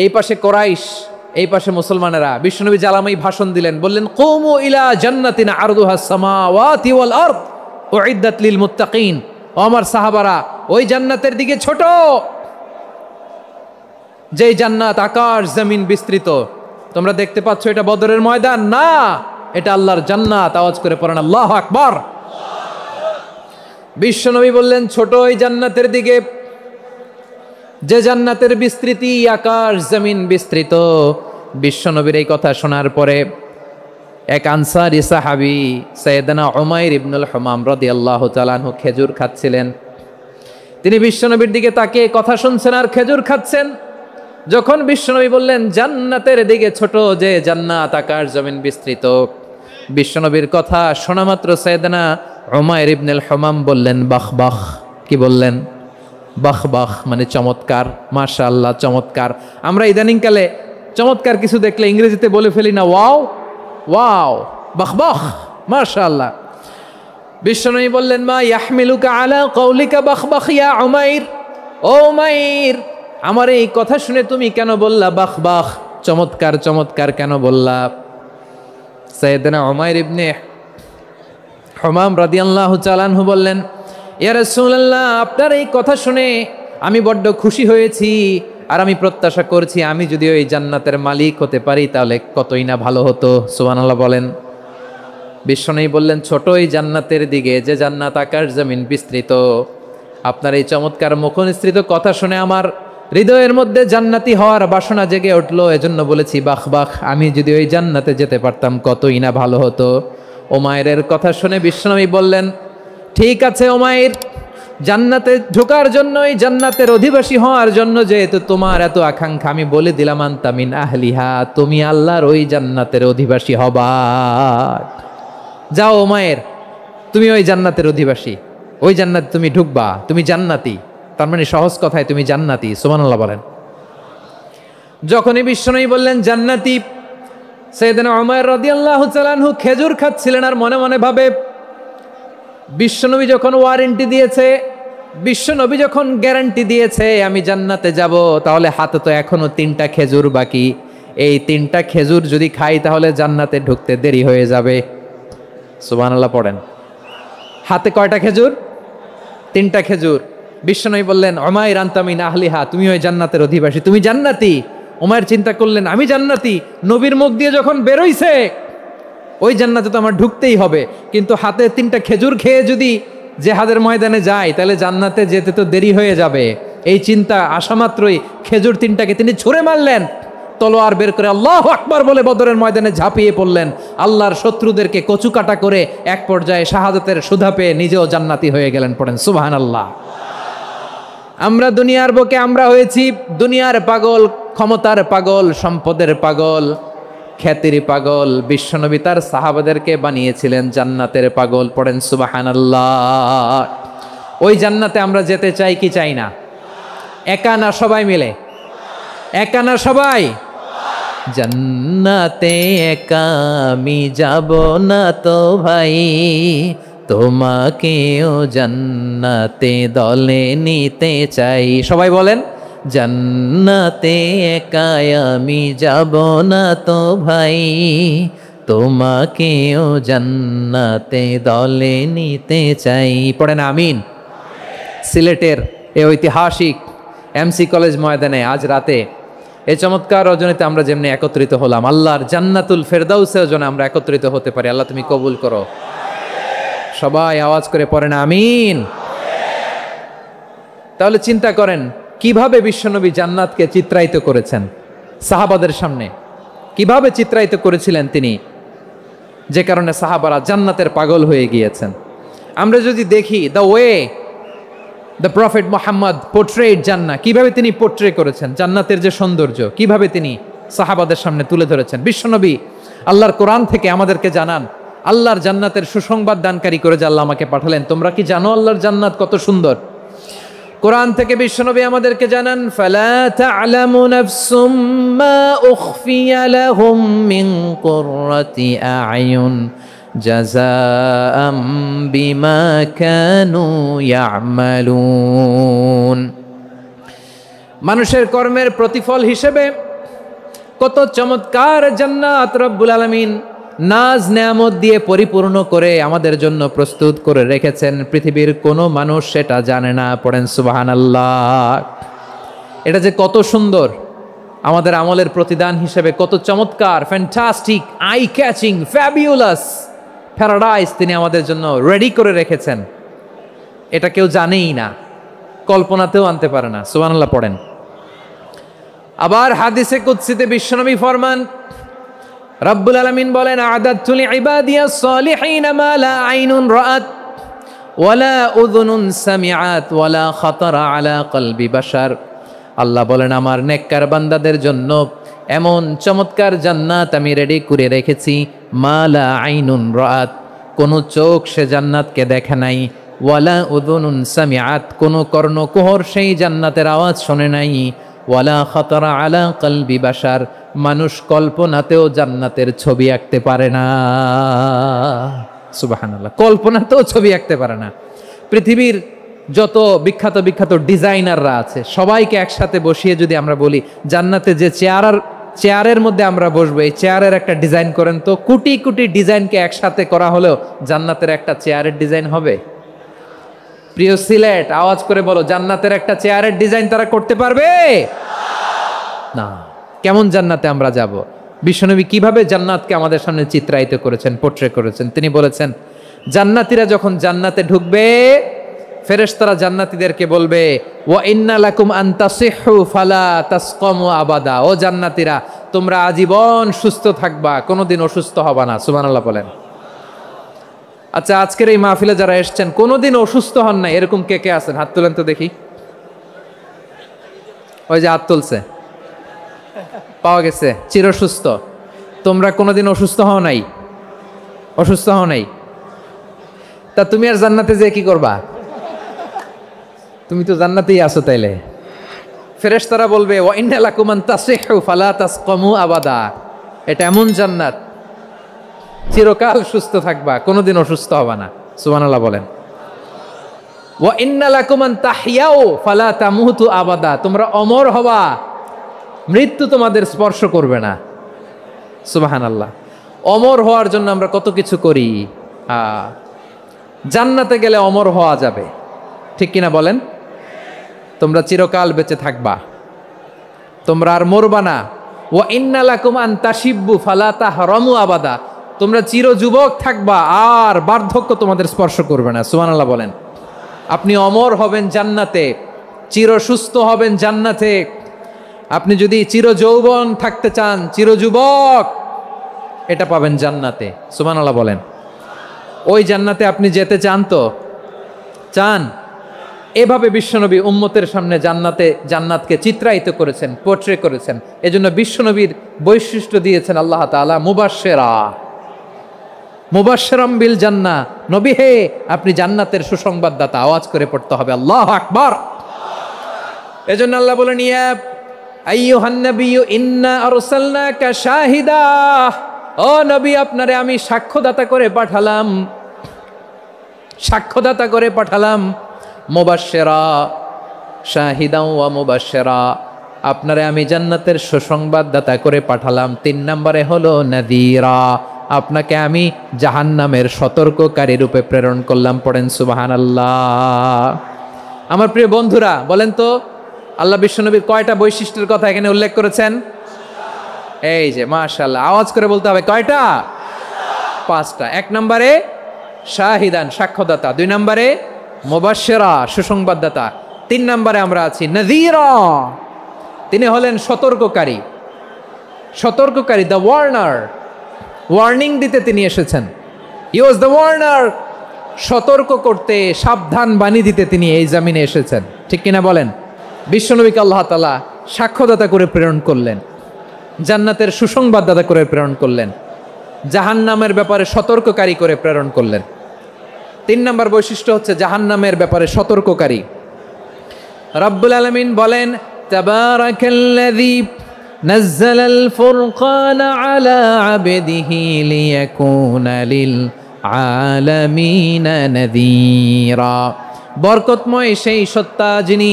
এই পাশে কোরাইশ, এই পাশে মুসলমানেরা। বিশ্বনবী জ্বালাময়ী ভাষণ দিলেন, বললেন কুমু ইলা জান্নাতিন আরদুহাস সামাওয়াতি ওয়াল আরদ উইদ্দাত লিল মুত্তাকিন। ও আমার সাহাবারা, ওই জান্নাতের দিকে ছোট, যেই জান্নাত আকাশ জমিন বিস্তৃত। তোমরা দেখতে পাচ্ছ এটা বদরের ময়দান না, এটা আল্লাহর জান্নাত। আওয়াজ করে পড়েন আল্লাহু আকবার। বিশ্বনবী বললেন ছোট ওই জান্নাতের দিকে, যে জান্নাতের বিস্তৃতি আকাশ জমিন বিস্তৃত। বিশ্বনবীর এই কথা শোনার পরে এক আনসারী সাহাবী সাইয়েদনা উমাইর ইবনুল হুমাম রাদিয়াল্লাহু তাআলা আনহু খেজুর খাচ্ছিলেন। তিনি বিশ্বনবীর দিকে তাকিয়ে কথা শুনছেন আর খেজুর খাচ্ছেন। যখন বিশ্বনবী বললেন জান্নাতের দিকে ছোট, যে জান্নাত আকাশ জমিন বিস্তৃত, বিশ্বনবীর কথা শোনা মাত্র সাইয়েদনা উমাইর ইবনুল হুমাম বললেন বাহ বাহ। কি বললেন? বাহ বাহ, মানে চমৎকার, মাশাআল্লাহ, চমৎকার। আমরা ইদানিংকালে চমৎকার কিছু দেখলে ইংরেজিতে বলে ফেলি না, ওয়াও ওয়াও, বাহ বাহ, মাশাআল্লাহ। বিশ্বনবী বললেন মা ইয়াহমিলুকা আলা কওলিকা বাহ বাহ ইয়া উমাইর। ও উমাইর, আমার এই কথা শুনে তুমি কেন বললা বাহ বাহ, চমৎকার চমৎকার কেন বললা? সাইয়েদনা উমাইর ইবনে হুমাম রাদিয়াল্লাহু তাআলা আনহু বললেন ইয়া রাসূলুল্লাহ, আপনার এই কথা শুনে আমি বড্ড খুশি হয়েছি, আর আমি প্রত্যাশা করছি আমি যদি ওই জান্নাতের মালিক হতে পারি তাহলে কতই না ভালো হতো। সুবহানাল্লাহ বলেন। বিশ্বনবী বললেন ছোট ওই জান্নাতের দিকে, যে জান্নাত আকাশ জমিন বিস্তৃত। আপনার এই চমৎকার মুখনিসৃত কথা শুনে আমার হৃদয়ের মধ্যে জান্নাতি হওয়ার বাসনা জেগে উঠলো, এজন্য বলেছি বাহ বাহ, আমি যদি ওই জান্নাতে যেতে পারতাম কতই না ভালো হতো। উমাইরের কথা শুনে বিশ্বনবী বললেন ঠিক আছে উমাইর, জান্নাতে ঢোকার জন্য, এই জান্নাতের অধিবাসী হওয়ার জন্য যেহেতু তোমার এত আকাঙ্ক্ষা, আমি বলে দিলাম আনতা মিন আহলিহা, তুমি আল্লাহর ওই জান্নাতের অধিবাসী হবা। যাও উমাইর, তুমি ওই জান্নাতের অধিবাসী, ওই জান্নাতে তুমি ঢুকবা, তুমি জান্নাতি। তার মানে সহজ কথায় তুমি জান্নাতি। সুবহানাল্লাহ বলেন। যখনই বিশ্বনবী বললেন জান্নাতি, সাইয়েদনা উমাইর রাদিয়াল্লাহু তাআলা আনহু খেজুর খাচ্ছিলেন আর মনে মনে ভাবে বিশ্বনবী যখন ওয়ারেন্টি দিয়েছে, বিশ্বনবী যখন গ্যারান্টি দিয়েছে আমি জান্নাতে যাব, তাহলে হাতে তো এখনো 3টা খেজুর বাকি। এই 3টা খেজুর যদি খাই তাহলে জান্নাতে ঢুকতে দেরি হয়ে যাবে। সুবহানাল্লাহ পড়েন। হাতে কয়টা খেজুর? 3টা খেজুর। বিশ্বনবী বললেন উমাইর আনতা মিন আহলিহা, তুমি ওই জান্নাতের অধিবাসী, তুমি জান্নাতি। উমাইর চিন্তা করলেন আমি জান্নাতি, নবীর মুখ দিয়ে যখন বেরোইছে ওই জান্নাতে তো আমার ঢুকতেই হবে, কিন্তু হাতে 3টা খেজুর খেয়ে যদি জেহাদের ময়দানে যাই তাহলে জান্নাতে যেতে তো দেরি হয়ে যাবে। এই চিন্তা আসা মাত্রই খেজুর 3টাকে তিনি ছুঁড়ে মারলেন, তলোয়ার বের করে আল্লাহু আকবার বলে বদরের ময়দানে ঝাঁপিয়ে পড়লেন। আল্লাহর শত্রুদেরকে কচুকাটা করে এক পর্যায়ে শাহাদাতের সুধা পেয়ে নিজেও জান্নাতি হয়ে গেলেন। পড়েন সুবহানাল্লাহ। আমরা দুনিয়ার বুকে আমরা হয়েছি দুনিয়ার পাগল, ক্ষমতার পাগল, সম্পদের পাগল, খ্যাতির পাগল। বিশ্বনবী তার সাহাবাদেরকে বানিয়েছিলেন জান্নাতের পাগল। পড়েন সুবহানাল্লাহ। ওই জান্নাতে আমরা যেতে চাই কি চাই না? একা না সবাই মিলে? একা না সবাই? জান্নাতে একা আমি যাব না তো ভাই, তোমাকেও জান্নাতে দলে নিতে চাই। সবাই বলেন জান্নাতে একা আমি যাব না তো ভাই, তোমাকেও জান্নাতে দলে নিতে চাই। পড়েন আমিন। সিলেটের এই ঐতিহাসিক এমসি কলেজ ময়দানে আজ রাতে এই চমৎকার রজনীতে আমরা যেমনি একত্রিত হলাম, আল্লাহর জান্নাতুল ফেরদাউসের জন্য আমরা একত্রিত হতে পারি। আল্লাহ তুমি কবুল করো। সবাই আওয়াজ করে পড়েন আমিন। তাহলে চিন্তা করেন কিভাবে বিশ্বনবী জান্নাতকে চিত্রায়িত করেছেন সাহাবাদের সামনে, কিভাবে চিত্রায়িত করেছিলেন তিনি, যে কারণে সাহাবারা জান্নাতের পাগল হয়ে গিয়েছেন। আমরা যদি দেখি the way the prophet Muhammad portrait জান্নাত, কিভাবে তিনি পোর্ট্রে করেছেন জান্নাতের যে সৌন্দর্য, কিভাবে তিনি সাহাবাদের সামনে তুলে ধরেছেন। বিশ্বনবী আল্লাহর কোরআন থেকে আমাদেরকে জানান আল্লাহর জান্নাতের সুসংবাদ দানকারী করে যে আল্লাহ আমাকে পাঠালেন। তোমরা কি জানো আল্লাহর জান্নাত কত সুন্দর? কোরআন থেকে বিশ্বনবী আমাদেরকে জানান ফালা তা'লামু নাফসুম মা উখফিয়া লাহুম মিন কুররাতি আ'য়ুন জাযাআম বিমা কানু ইয়া'মালুন। মানুষের কর্মের প্রতিফল হিসেবে কত চমৎকার জান্নাত রব্বুল আলামিন নাজ নেয়ামত দিয়ে পরিপূর্ণ করে আমাদের জন্য প্রস্তুত করে রেখেছেন। পৃথিবীর কোনো মানুষ সেটা জানে না। পড়েন সুবহানাল্লাহ। এটা যে কত সুন্দর, আমাদের আমলের প্রতিদান হিসেবে কত চমৎকার, fantastic, eye catching, fabulous paradise তিনি আমাদের জন্য রেডি করে রেখেছেন। এটা কেউ জানেই না, কল্পনাতেও আনতে পারে না। সুবহানাল্লাহ পড়েন। আবার হাদিসে কুদসিতে বিশ্বনবী ফরমান, রব্বুল আলামিন বলেন আ'দাতু লিইবাদিয়াস সালিহিন মা লা আইনুন রাআত ওয়ালা উযুনুন সামিআত ওয়ালা খাতারা আলা কলবি বাশার। আল্লাহ বলেন আমার নেককার বান্দাদের জন্য এমন চমৎকার জান্নাত আমি রেডি করে রেখেছি, মা লা আইনুন রাআত, কোনো চোখ সে জান্নাতকে দেখে নাই, ওয়ালা উযুনুন সামিআত, কোনো কর্ণকুহর সেই জান্নাতের আওয়াজ শোনে নাই, ওয়ালা খাতারা আলা কলবি বাশার, মানুষ কল্পনাতেও জান্নাতের ছবি আঁকতে পারে না। সুবহানাল্লাহ, কল্পনাতেও ছবি আঁকতে পারে না। পৃথিবীর যত বিখ্যাত বিখ্যাত ডিজাইনাররা আছে সবাইকে একসাথে বসিয়ে যদি আমরা বলি জান্নাতে যে চেয়ারের মধ্যে আমরা বসবো, এই চেয়ারের একটা ডিজাইন করেন তো, কোটি কোটি ডিজাইনকে একসাথে করা হলেও জান্নাতের একটা চেয়ারের ডিজাইন হবে? প্রিয় সিলেট আওয়াজ করে বলো, জান্নাতের একটা চেয়ারের ডিজাইন তারা করতে পারবে না। কেমন জান্নাতে আমরা যাব? বিশ্বনবী কিভাবে জান্নাতকে আমাদের সামনে চিত্রায়িত করেছেন, পোর্ট্রে করেছেন। তিনি বলেছেন জান্নাতীরা যখন জান্নাতে ঢুকবে ফেরেশতারা জান্নাতীদেরকে বলবে ওয়া ইন্না লাকুম আন তাসিহু ফালা তাসকামু আবাদা, ও জান্নাতীরা তোমরা আজীবন সুস্থ থাকবা, কোনোদিন অসুস্থ হবা না। সুবহানাল্লাহ বলেন। আচ্ছা, আজকের এই মাহফিলে যারা এসেছেন কোনোদিন অসুস্থ হন নাই এরকম কে কে আছেন? হাত তুলেন তো দেখি। ওই যে হাত তুলছে, পাওয়া গেছে, চিরসুস্থ। তোমরা কোনোদিন অসুস্থ হও নাই? অসুস্থ হও নাই? তা তুমি আর জান্নাতে যে কি করবা? তুমি তো জান্নাতেই আছো। তাইলে ফেরেশতারা বলবে ওয়া ইন্না লাকুম আন তাসিহু ফালা তাসকামু আবাদা, এটা এমন জান্নাত চিরকাল সুস্থ থাকবা, কোনোদিন অসুস্থ হবা না। সুবহানাল্লাহ বলেন। ওয়া ইন্না লাকুম আন তাহইয়াও ফালা তামুতু আবাদা, তোমরা অমর হবা, মৃত্যু তোমাদের স্পর্শ করবে না। সুবহানাল্লাহ। অমর হওয়ার জন্য আমরা কত কিছু করি। জান্নাতে গেলে অমর হওয়া যাবে, ঠিক কিনা বলেন? তোমরা চিরকাল বেঁচে থাকবা, তোমরা আর মরবা না। ওয়া ইন্না লাকুম আন তাশিব্বু ফালা তাহরামু আবাদা, তোমরা চির যুবক থাকবা, আর বার্ধক্য তোমাদের স্পর্শ করবে না। সুবহানাল্লাহ বলেন। আপনি অমর হবেন জান্নাতে, চির সুস্থ হবেন জান্নাতে। আপনি যদি চির যৌবন থাকতে চান, চির যুবক, এটা পাবেন জান্নাতে। সুবহানাল্লাহ বলেন। ওই জান্নাতে আপনি যেতে চান তো? চান? এভাবে বিশ্বনবী উম্মতের সামনে জান্নাতকে চিত্রায়িত করেছেন, পোর্ট্রে করেছেন। এজন্য বিশ্বনবীর বৈশিষ্ট্য দিয়েছেন আল্লাহ তাআলা মুবাশশিরাম বিল জান্নাহ। নবী হে, আপনি জান্নাতের সুসংবাদদাতা। আওয়াজ করে পড়তে হবে আল্লাহু আকবার। এজন্য আল্লাহ বলেন, ইয়া আইয়ুহান নাবিয়্যু ইন্না আরসালনাকা শাহিদা, ও নবী, আপনারে আমি সাক্ষ্যদাতা করে পাঠালাম, সাক্ষ্যদাতা করে পাঠালাম। মুবাশশিরা, শাহিদাও ওয়া মুবাশশিরা, আপনারে আমি জান্নাতের সুসংবাদদাতা করে পাঠালাম। 3 নম্বরে হলো নাযীরা, আপনাকে আমি জাহান্নামের সতর্ককারী রূপে প্রেরণ করলাম। পড়েন সুবহানাল্লাহ। আমার প্রিয় বন্ধুরা, বলেন তো আল্লাহ বিশ্বনবীর কয়টা বৈশিষ্ট্যের কথা এখানে উল্লেখ করেছেন? এই যে মাশাআল্লাহ, আওয়াজ করে বলতে হবে, কয়টা? 5টা। 1 নম্বরে শাহিদান, সাক্ষ্যদাতা। 2 নম্বরে মুবাশশিরা, সুসংবাদদাতা। 3 নম্বরে আমরা আছি নাযীরা, তিনি হলেন সতর্ককারী। সতর্ককারী, দ্য ওয়ার্নার, ওয়ার্নিং দিতে তিনি এসেছেন। হি ওয়াজ দ্য ওয়ার্নার, সতর্ক করতে, সাবধান বাণী দিতে তিনি এই জমিনে এসেছেন, ঠিক কিনা বলেন? বিশ্বনবীকে আল্লাহ তাআলা সাক্ষ্যদাতা করে প্রেরণ করলেন, জান্নাতের সুসংবাদদাতা করে প্রেরণ করলেন, জাহান্নামের ব্যাপারে সতর্ককারী করে প্রেরণ করলেন। 3 নম্বর বৈশিষ্ট্য হচ্ছে জাহান্নামের ব্যাপারে সতর্ককারী। রব্বুল আলামিন বলেন, তাবারাকাল্লাযী নাযালাল ফুরকানা আলা আবদিহি লিয়াকুনা লিল আলামিনা নাযীরা। বরকতময় সেই সত্তা যিনি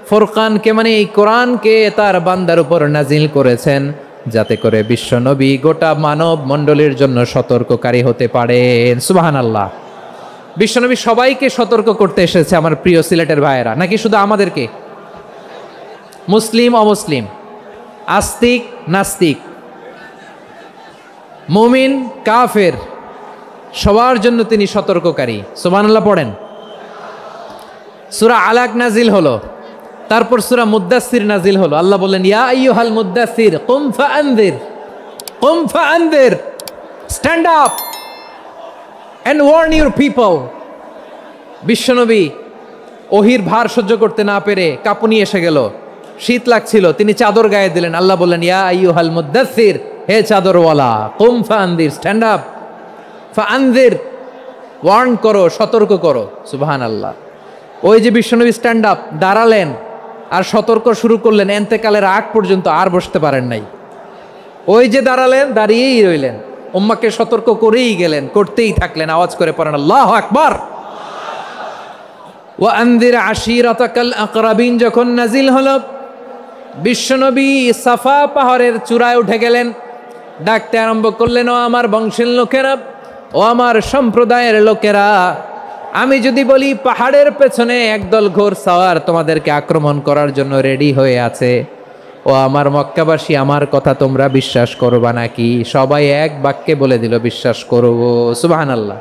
ফুরকানকে, মানে এই কোরআনকে তার বান্দার উপর নাজিল করেছেন, যাতে করে বিশ্বনবী গোটা মানব মণ্ডলীর জন্য সতর্ককারী হতে পারেন। সুবহানাল্লাহ। বিশ্বনবী সবাইকে সতর্ক করতে এসেছে, আমার প্রিয় সিলেটের ভাইয়েরা, নাকি শুধু আমাদেরকে? মুসলিম অমুসলিম, আস্তিক নাস্তিক, মুমিন কাফের, সবার জন্য তিনি সতর্ককারী। সুবহানাল্লাহ পড়েন। সূরা আলাক নাজিল হলো, তারপর সূরা মুদ্দাসসির নাজিল হলো। আল্লাহ বললেন, ইয়া আইয়ুহাল মুদ্দাসসির কুম ফাআনযির, কুম ফাআনযির, stand up and warn your people. বিশ্বনবী ওহির ভার সহ্য করতে না পেরে কাঁপুনি এসে গেল, শীত লাগছিল, তিনি চাদর গায়ে দিলেন। আল্লাহ বললেন, ইয়া আইয়ুহাল মুদ্দাসসির, হে চাদরওয়ালা, কুম ফাআনযির, স্ট্যান্ড আপ, ফাআনযির, ওয়ার্ন করো, সতর্ক করো। সুবহানাল্লাহ। ওই যে বিশ্বনবী স্ট্যান্ড আপ, দাঁড়ালেন আর সতর্ক শুরু করলেন, এন্তেকালের আগ পর্যন্ত আর বসতে পারেন নাই। ওই যে দাঁড়ালেন, দাঁড়িয়েই রইলেন, উম্মাকে সতর্ক করেই গেলেন, করতেই থাকলেন। আওয়াজ করে পড়েন আল্লাহু আকবার। ওয়া আনযির আশীরাতাকাল আকরাবিন যখন নাজিল হলো, বিশ্বনবী সাফা পাহাড়ের চূড়ায় উঠে গেলেন, ডাকতে আরম্ভ করলেন, ও আমার বংশের লোকেরা, ও আমার সম্প্রদায়ের লোকেরা, আমি যদি বলি পাহাড়ের পেছনে একদল ঘোড়সাওয়ার তোমাদেরকে আক্রমণ করার জন্য রেডি হয়ে আছে, ও আমার মক্কাবাসী, আমার কথা তোমরা বিশ্বাস করবা নাকি? সবাই এক বাক্যে বলে দিল, বিশ্বাস করব। সুবহানাল্লাহ।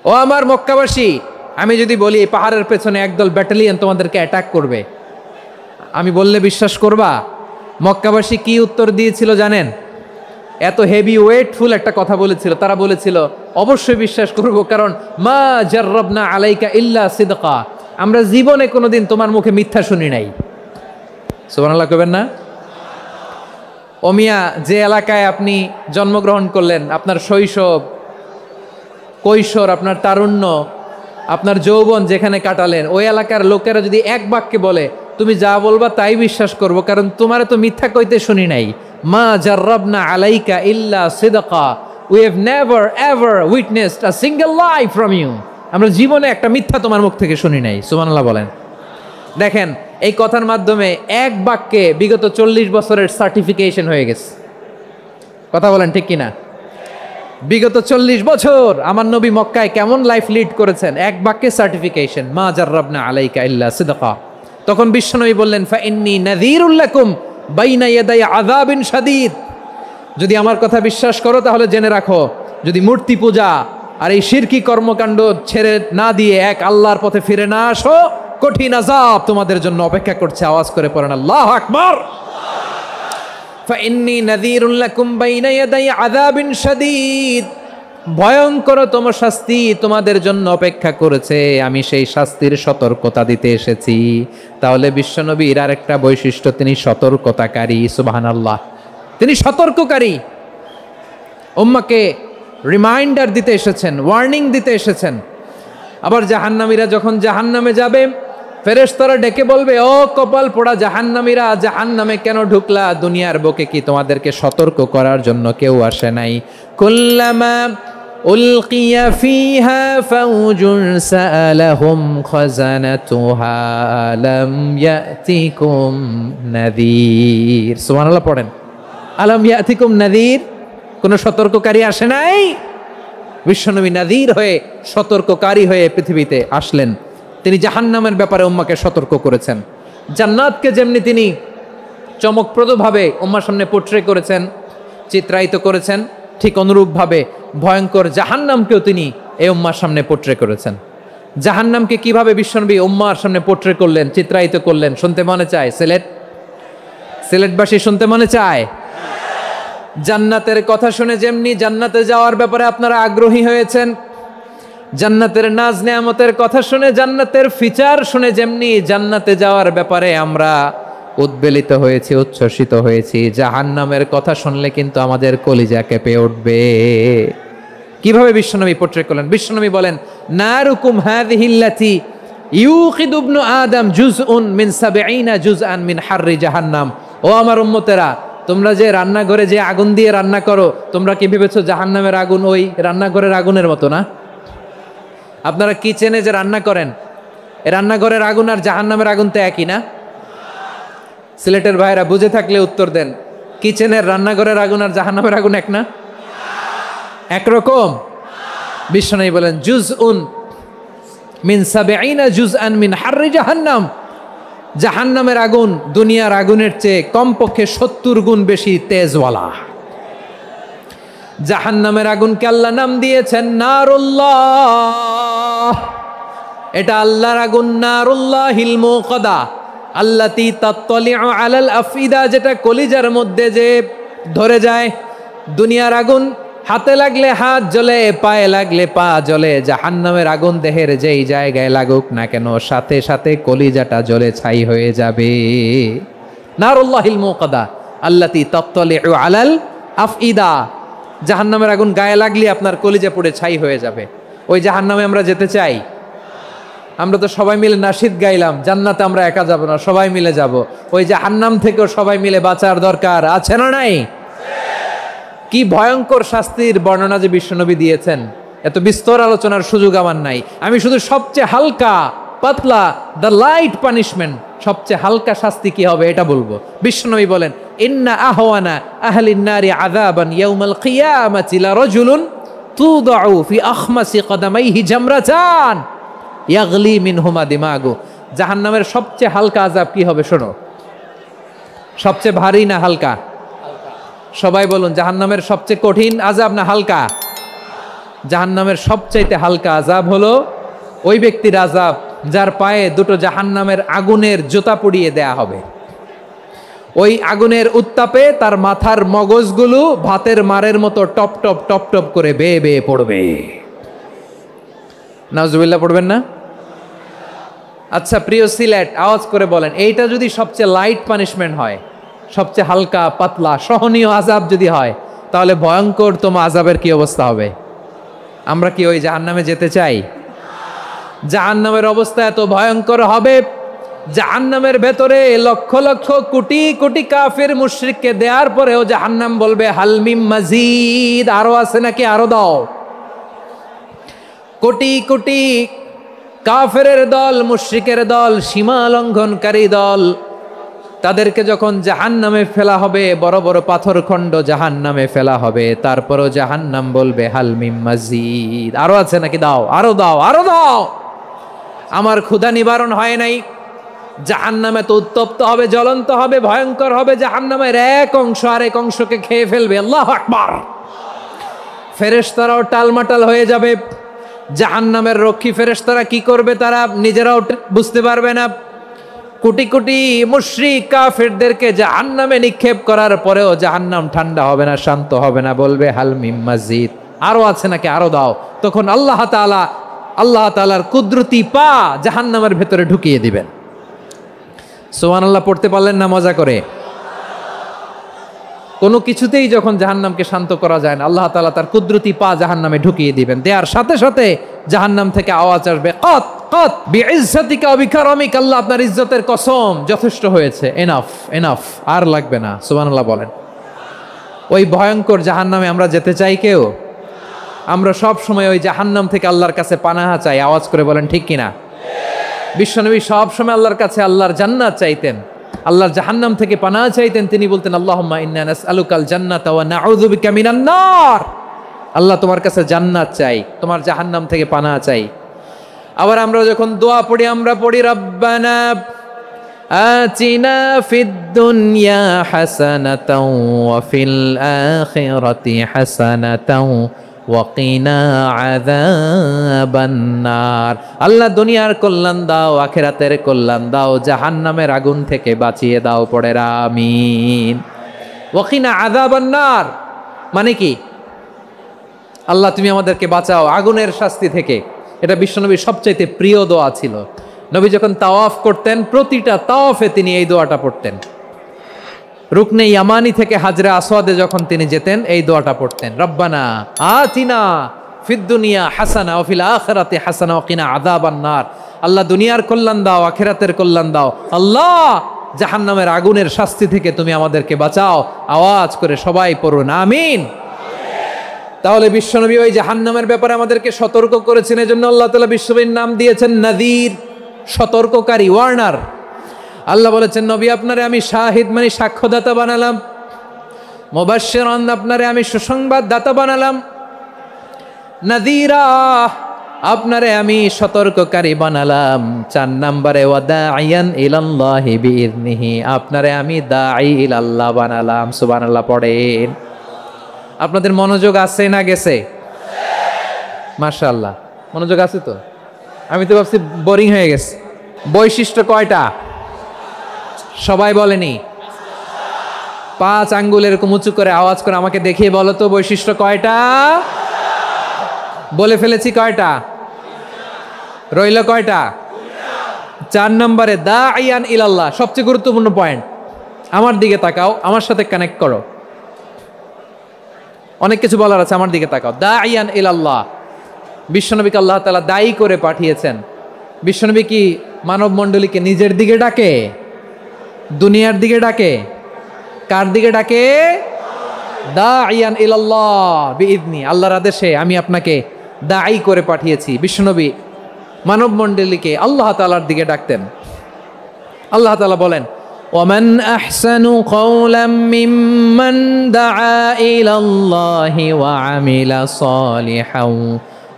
ও আমার মক্কাবাসী, আমি যদি বলি পাহাড়ের পেছনে একদল ব্যাটালিয়ন তোমাদেরকে অ্যাটাক করবে, আমি বললে বিশ্বাস করবা? মক্কাবাসী কি উত্তর দিয়েছিল জানেন? এত হেভি ওয়েটফুল একটা কথা বলেছিল। তারা বলেছিল, অবশ্যই বিশ্বাস করব, কারণ মা জাররাবনা আলাইকা ইল্লা সিদকা, আমরা জীবনে কোনোদিন তোমার মুখে মিথ্যা শুনি নাই। সুবহানাল্লাহ কইবেন না? ও মিয়া, যে এলাকায় আপনি জন্মগ্রহণ করলেন, আপনার শৈশব, কৈশোর, আপনার তারুণ্য, আপনার যৌবন যেখানে কাটালেন, ওই এলাকার লোকেরা যদি এক বাক্যে বলে তুমি যা বলবা তাই বিশ্বাস করব, কারণ তোমারে তো মিথ্যা কইতে শুনি নাই। মা জাররাবনা আলাইকা ইল্লা সিদকা, we have never ever witnessed a single lie from you. আমরা জীবনে একটা মিথ্যা তোমার মুখ থেকে শুনি নাই। সুবহানাল্লাহ বলেন। দেখেন এই কথার মাধ্যমে এক বাক্যে বিগত 40 বছরের সার্টিফিকেশন হয়ে গেছে। কথা বলেন ঠিক কিনা? বিগত 40 বছর আমার নবী মক্কায় কেমন লাইফ লিড করেছেন, এক বাক্যে সার্টিফিকেশন, মা জাররাবনা আলাইকা ইল্লা সিদকা। তখন বিশ্বনবী বললেন, ফা ইন্নী নাযীরুল লাকুম বাইনা ইয়াদাই আযাবিন শাদীদ। যদি আমার কথা বিশ্বাস করো তাহলে জেনে রাখো, যদি মূর্তি পূজা আর এই শিরকি কর্মকাণ্ড ছেড়ে না দিয়ে এক আল্লাহর পথে ফিরে না আসো, কঠিন আযাব তোমাদের জন্য অপেক্ষা করছে। আওয়াজ করে পড়েন আল্লাহু আকবার। ফাইন্নী নাযীরুল লাকুম বাইনা ইয়াদাই আযাবিন শাদীদ। ভয়ঙ্করতম শাস্তি তোমাদের জন্য অপেক্ষা করেছে, আমি সেই শাস্তির সতর্কতা দিতে এসেছি। তাহলে বিশ্বনবীর আরেকটা বৈশিষ্ট্য, তিনি সতর্কতাকারী। সুবহানাল্লাহ, তিনি সতর্ককারী। উম্মাকে রিমাইন্ডার দিতে এসেছেন, ওয়ার্নিং দিতে এসেছেন। আবার জাহান্নামীরা যখন জাহান্নামে যাবে, ফেরেশতারা ডেকে বলবে, ও কপাল পোড়া জাহান্নামীরা, জাহান্নামে কেন ঢুকলা? দুনিয়ার বুকে কি তোমাদেরকে সতর্ক করার জন্য কেউ আসে নাই? কুল্লামা উলকিয়া ফিহা ফাউজুন সাআলাহুম খাজানাতুহা আলাম ইয়াতিকুম নাযীর। সুবহানাল্লাহ পড়েন। আলাম ইয়াতিকুম নাযীর, কোন সতর্ককারী আসে নাই? বিশ্বনবী নাযীর হয়ে, সতর্ককারী হয়ে পৃথিবীতে আসলেন। তিনি জাহান্নামের ব্যাপারে উম্মাকে সতর্ক করেছেন। জান্নাতকে যেমনি তিনি চমকপ্রদভাবে উম্মার সামনে পোট্রে করেছেন, চিত্রায়িত করেছেন, ঠিক অনুরূপভাবে ভয়ঙ্কর জাহান্নামকেও তিনি এই উম্মার সামনে পোট্রে করেছেন। জাহান্নামকে কিভাবে বিশ্বনবী উম্মার সামনে পোট্রে করলেন, চিত্রায়িত করলেন, শুনতে মনে চায়? সিলেটবাসী শুনতে মনে চায়? জান্নাতের কথা শুনে যেমনি জান্নাতে যাওয়ার ব্যাপারে আপনারা আগ্রহী হয়েছেন, জান্নাতের নাজ নেয়ামতের কথা শুনে, জান্নাতের ফিচার শুনে যেমনি জান্নাতে যাওয়ার ব্যাপারে আমরা উদ্বেলিত হয়েছি, উচ্ছ্বসিত হয়েছি, জাহান্নামের কথা শুনলে কিন্তু আমাদের কলিজা কেঁপে উঠবে। কিভাবে বিশ্বনবী পোট্রে করলেন? বিশ্বনবী বলেন, নারুকুম হাযিহিল্লাতী ইউকিদু ইবনু আদম জুজউন মিন ৭০ জুজআন মিন হাররি জাহান্নাম। ও আমার উম্মতেরা, তোমরা যে রান্নাঘরে যে আগুন দিয়ে রান্না করো, তোমরা কি ভেবেছো জাহান্নামের আগুন ওই রান্নাঘরের আগুনের মতো না? আপনারা কিচেনে যে রান্না করেন, এই রান্নাঘরের আগুন আর জাহান্নামের আগুন তো একই না? সিলেটের ভাইরা বুঝে থাকলে উত্তর দেন, কিচেনের রান্নাঘরের আগুন আর জাহান্নামের আগুন এক না? একরকম? বিশ্বনবী বলেন, জুজউন মিন ৭০ জুজআন মিন হাররি জাহান্নাম। জাহান্নামের আগুন দুনিয়ার আগুনের চেয়ে কমপক্ষে ৭০ গুণ বেশি তেজওয়ালা। জাহান্নামের আগুনকে আল্লাহ নাম দিয়েছেন নারুল্লাহ। এটা আল্লাহর আগুন, নারুল্লাহিল মুকাদা আল্লাতী তাত্তালিউ আলাল আফইদা, যেটা কলিজার মধ্যে যে ধরে যায়। দুনিয়ার আগুন হাতে লাগলে হাত জ্বলে, পায়ে লাগলে পা জ্বলে। জাহান্নামের আগুন দেহের যেই জায়গায় লাগুক না কেন, সাথে সাথে কলিজাটা জ্বলে ছাই হয়ে যাবে। নারুল্লাহিল মুকাদা আল্লাতী তাত্তালিউ আলাল আফইদা। জাহান্নামের আগুন গায়ে লাগলে আপনার কলিজা পুড়ে ছাই হয়ে যাবে। ওই জাহান্নামে আমরা যেতে চাই? আমরা তো সবাই মিলে নাশিদ গাইলাম, জান্নাতে আমরা একা যাব না, সবাই মিলে যাব। ওই জাহান্নাম থেকেও সবাই মিলে বাঁচার দরকার আছে না নাই? কি ভয়ঙ্কর শাস্তির বর্ণনা যে বিশ্বনবী দিয়েছেন, এত বিস্তর আলোচনার সুযোগ আমার নাই। আমি শুধু সবচেয়ে হালকা পাতলা, দ্য লাইট পানিশমেন্ট, সবচেয়ে হালকা শাস্তি কি হবে এটা বলবো। বিশ্বনবী বলেন, ইন্না আহওয়ানা আহলিন নারি আযাবান ইয়াউমাল কিয়ামাতি লারাজুলুন তুদাউ ফি আখমাসি কদামাইহি জামরাতান ইয়াগলি মিনহুমা দিমাগু। জাহান্নামের সবচেয়ে হালকা আযাব কি হবে শোনো। সবচেয়ে ভারী না হালকা? সবাই বলুন, জাহান্নামের সবচেয়ে কঠিন আযাব না হালকা? জাহান্নামের সবচাইতে হালকা আযাব হলো ওই ব্যক্তির আযাব যার পায়ে দুটো জাহান্নামের আগুনের জুতা পুড়িয়ে দেয়া হবে। ওই আগুনের উত্তাপে তার মাথার মগজগুলো ভাতের মারের মতো টপ টপ টপ টপ করে বেয়ে বেয়ে পড়বে। নাউজুবিল্লাহ পড়বেন না? আচ্ছা প্রিয় সিলেট, আওয়াজ করে বলেন, এইটা যদি সবচেয়ে লাইট পানিশমেন্ট হয়, সবচেয়ে হালকা পাতলা সহনীয় আযাব যদি হয়, তাহলে ভয়ঙ্করতম আযাবের কি অবস্থা হবে? আমরা কি ওই জাহান্নামে যেতে চাই? জাহান্নামের অবস্থা এত ভয়ঙ্কর হবে জাহান্নামের ভেতরে লক্ষ লক্ষ কোটি কোটি কাফের মুশরিককে দেওয়ার পরেও জাহান্নাম বলবে হাল মিম মাজিদ, আরো আছে নাকি, আরো দাও। কোটি কোটি কাফেরের দল, মুশরিকের দল, সীমা লঙ্ঘনকারী দল, তাদেরকে যখন জাহান্নামে ফেলা হবে, বড় বড় পাথরখণ্ড জাহান্নামে ফেলা হবে, তারপরও জাহান্নাম বলবে হাল মিম মাজিদ, আরো আছে নাকি, দাও, আরো দাও, আরো দাও। আমার ক্ষুধা নিবারণ হয় নাই। জাহান্নামে তো উত্তপ্ত হবে, জ্বলন্ত হবে, ভয়ঙ্কর হবে। জাহান্নামের এক অংশ আরেক অংশকে খেয়ে ফেলবে। আল্লাহু আকবার। ফেরেশতারাও টালমাটাল হয়ে যাবে। জাহান্নামের রক্ষী ফেরেশতারা কি করবে তারা নিজেরাও বুঝতে পারবে না। কোটি কোটি মুশরিক কাফেরদেরকে জাহান্নামে নিক্ষেপ করার পরেও জাহান্নাম ঠান্ডা হবে না, শান্ত হবে না, বলবে হাল মিম মাজিদ, আরো আছে নাকি, আরো দাও। তখন আল্লাহ তাআলার কুদরতি পা জাহান্নামের ভেতরে ঢুকিয়ে দিবেন। সুবহানাল্লাহ পড়তে পারলেন না মজা করে? কোনো কিছুতেই যখন জাহান্নামকে শান্ত করা যায় না, আল্লাহ তাআলা তার কুদরতি পা জাহান্নামে ঢুকিয়ে দিবেন। দেওয়ার সাথে সাথে জাহান্নাম থেকে আওয়াজ আসবে, কত কত বিইজ্জাতিকা ওয়া বিকারামিকা, আল্লাহ আপনার ইজ্জতের কসম, যথেষ্ট হয়েছে, এনাফ এনাফ, আর লাগবে না। সুবহানাল্লাহ বলেন। ওই ভয়ঙ্কর জাহান্নামে আমরা যেতে চাই কেউ? আমরা সব সময় ওই জাহান্নাম থেকে আল্লাহর কাছে পানাহা চাই। আওয়াজ করে বলেন ঠিক কিনা? বিশ্বনবী সব সময় আল্লাহর কাছে আল্লাহর জান্নাত চাইতেন, আল্লাহর জাহান্নাম থেকে পানাহ চাইতেন। তিনি বলতেন আল্লাহুম্মা ইন্না নাসআলুকাল জান্নাতা ওয়া নাউযু বিকা মিনান নার। আল্লাহ তোমার কাছে জান্নাত চাই, তোমার জাহান্নাম থেকে পানাহ চাই। আবার আমরা যখন দোয়া পড়ি, আমরা পড়ি রব্বানা আতিনা ফিদ দুনিয়া হাসানাতাও ওয়া ফিল আখিরাতি হাসানাতাও ওয়া কিনা আযাবান নার। আল্লাহ দুনিয়ার কল্যাণ দাও, আখিরাতের কল্যাণ দাও, জাহান্নামের আগুন থেকে বাঁচিয়ে দাও। পড়ে আমিন। ওয়া কিনা আযাবান নার মানে কি? আল্লাহ তুমি আমাদেরকে বাঁচাও আগুনের শাস্তি থেকে। এটা বিশ্বনবীর সবচাইতে প্রিয় দোয়া ছিল। নবী যখন তাওয়াফ করতেন, প্রতিটা তাওয়াফে তিনি এই দোয়াটা পড়তেন। রুকনে ইয়ামানি থেকে হাজরে আসওয়াদে যখন তিনি যেতেন, এই দোয়াটা পড়তেন, রব্বানা আতিনা ফিদ দুনিয়া হাসানা ওয়া ফিল আখিরাতি হাসানা ওয়া কিনা আযাবান নার। আল্লাহ দুনিয়ার কল্যাণ দাও, আখিরাতের কল্যাণ দাও। আল্লাহ জাহান্নামের আগুনের শাস্তি থেকে তুমি আমাদেরকে বাঁচাও। আওয়াজ করে সবাই পড়ুন আমিন। তাহলে বিশ্বনবী ওই জাহান্নামের ব্যাপারে আমাদেরকে সতর্ক করেছেন। এজন্য আল্লাহ তাআলা বিশ্বনবীর নাম দিয়েছেন নাযীর, সতর্ককারী, ওয়ার্নার। আল্লাহ বলেছেন নবী আপনারে আমি শাহিদ মানে সাক্ষ্যদাতা বানালাম, মুবাশশিরান আপনারে আমি সুসংবাদ দাতা বানালাম, নাযীরা আপনারে আমি সতর্ককারী বানালাম। 4 নম্বরে ওয়া দাঈয়ান ইলাল্লাহি বিইذনিহি, আপনারে আমি দাঈ ইলাল্লাহ বানালাম। সুবহানাল্লাহ পড়েন। আপনাদের মনোযোগ আছে না গেছে? মাশাআল্লাহ মনোযোগ আছে তো। আমি তো ভাবছি বোরিং হয়ে গেছে। বৈশিষ্ট্য কয়টা সবাই বলেনি? 5 আঙ্গুল এরকম উঁচু করে আওয়াজ করে আমাকে দেখিয়ে বলো তো বৈশিষ্ট্য কয়টা? বলে ফেলেছি কয়টা? রইল কয়টা? 4 নম্বরে দাঈয়ান ইলাল্লাহ, সবচেয়ে গুরুত্বপূর্ণ পয়েন্ট। আমার দিকে তাকাও, আমার সাথে কানেক্ট করো। অনেক কিছু বলার আছে, আমার দিকে তাকাও। দাঈয়ান ইলাল্লাহ, বিশ্বনবীকে আল্লাহ তাআলা দায়ী করে পাঠিয়েছেন। বিশ্বনবী কি মানব মণ্ডলীকে নিজের দিকে ডাকে? দুনিয়ার দিকে ডাকে? কার দিকে ডাকে? দাঈয়ান ইলাল্লাহ বিইذনি, আল্লাহর আদেশে আমি আপনাকে দায়ী করে পাঠিয়েছি। বিশ্বনবী মানব মণ্ডলীকে আল্লাহ তাআলার দিকে ডাকতেন। আল্লাহ তাআলা বলেন ومن أحسن قولا ممن دعا إلى الله وعمل صالحا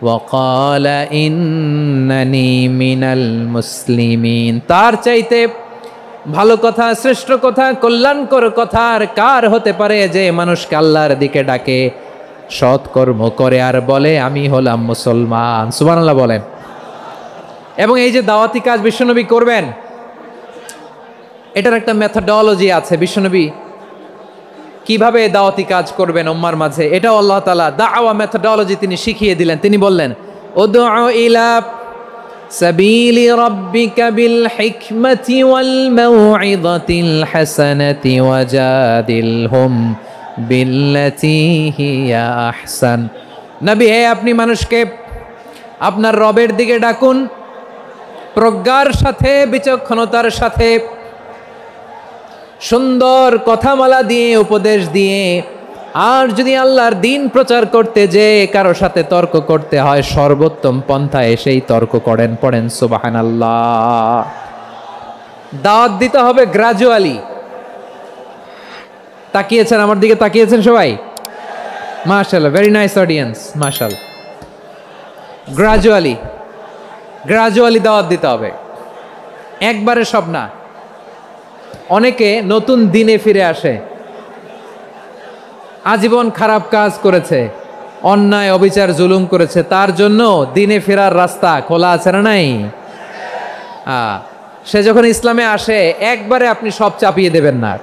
وقال إنني من المسلمين। তার চাইতে ভালো কথা, শ্রেষ্ঠ কথা, কল্যাণকর কথা আর কার হতে পারে যে মানুষকে আল্লাহর দিকে ডাকে, সৎকর্ম করে আর বলে আমি হলাম মুসলমান। সুবহানাল্লাহ বলেন। এবং এই যে দাওয়াতি কাজ বিশ্বনবী করবেন, এটার একটা মেথডোলজি আছে। বিশ্বনবী কিভাবে দাওয়াতি কাজ করবেন উম্মার মাঝে, এটাও আল্লাহ তাআলা দাওয়া মেথডোলজি তিনি শিখিয়ে দিলেন। তিনি বললেন উদউ ইলা সাবিলি রাব্বিকা বিল হিকমাতি ওয়াল মাউইযাতিল হাসানাতি ওয়াজাদিলহুম বিল্লাতী হিয়া আহসান। নবী হে আপনি মানুষকে আপনার রবের দিকে ডাকুন প্রজ্ঞার সাথে, বিচক্ষণতার সাথে, সুন্দর কথামালা দিয়ে, উপদেশ দিয়ে। আর যদি আল্লাহর দিন প্রচার করতে যে কারো সাথে তর্ক করতে হয়, সর্বোত্তম পন্থায় সেই তর্ক করেন। পড়েন সুবহানাল্লাহ। দাওয়াত দিতে হবে গ্রাজুয়ালি। তাকিয়েছেন আমার দিকে, তাকিয়েছেন সবাই? মাশাআল্লাহ, ভেরি নাইস অডিয়েন্স, মাশাআল্লাহ। গ্রাজুয়ালি দাওয়াত দিতে হবে, একবারে সব না। অনেকে নতুন দিনে ফিরে আসে, আজীবন খারাপ কাজ করেছে, অন্যায় অবিচার জুলুম করেছে, তার জন্য দিনে ফেরার রাস্তা খোলা আছে না নাই? সে যখন ইসলামে আসে একবারে আপনি সব চাপিয়ে দেবেন না।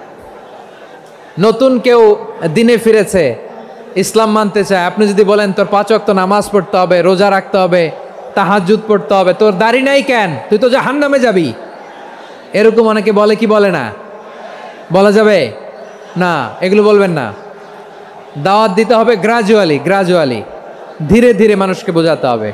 নতুন কেউ দিনে ফিরেছে, ইসলাম মানতে চায়, আপনি যদি বলেন তোর 5 ওয়াক্ত নামাজ পড়তে হবে, রোজা রাখতে হবে, তাহাজ্জুদ পড়তে হবে, তোর দাড়ি নাই কেন, তুই তো জাহান্নামে যাবি, এরকম অনেকে বলে কি বলে না? বলা যাবে না, এগুলো বলবেন না। দাওয়াত দিতে হবে গ্রাজুয়ালি, ধীরে ধীরে মানুষকে বোঝাতে হবে।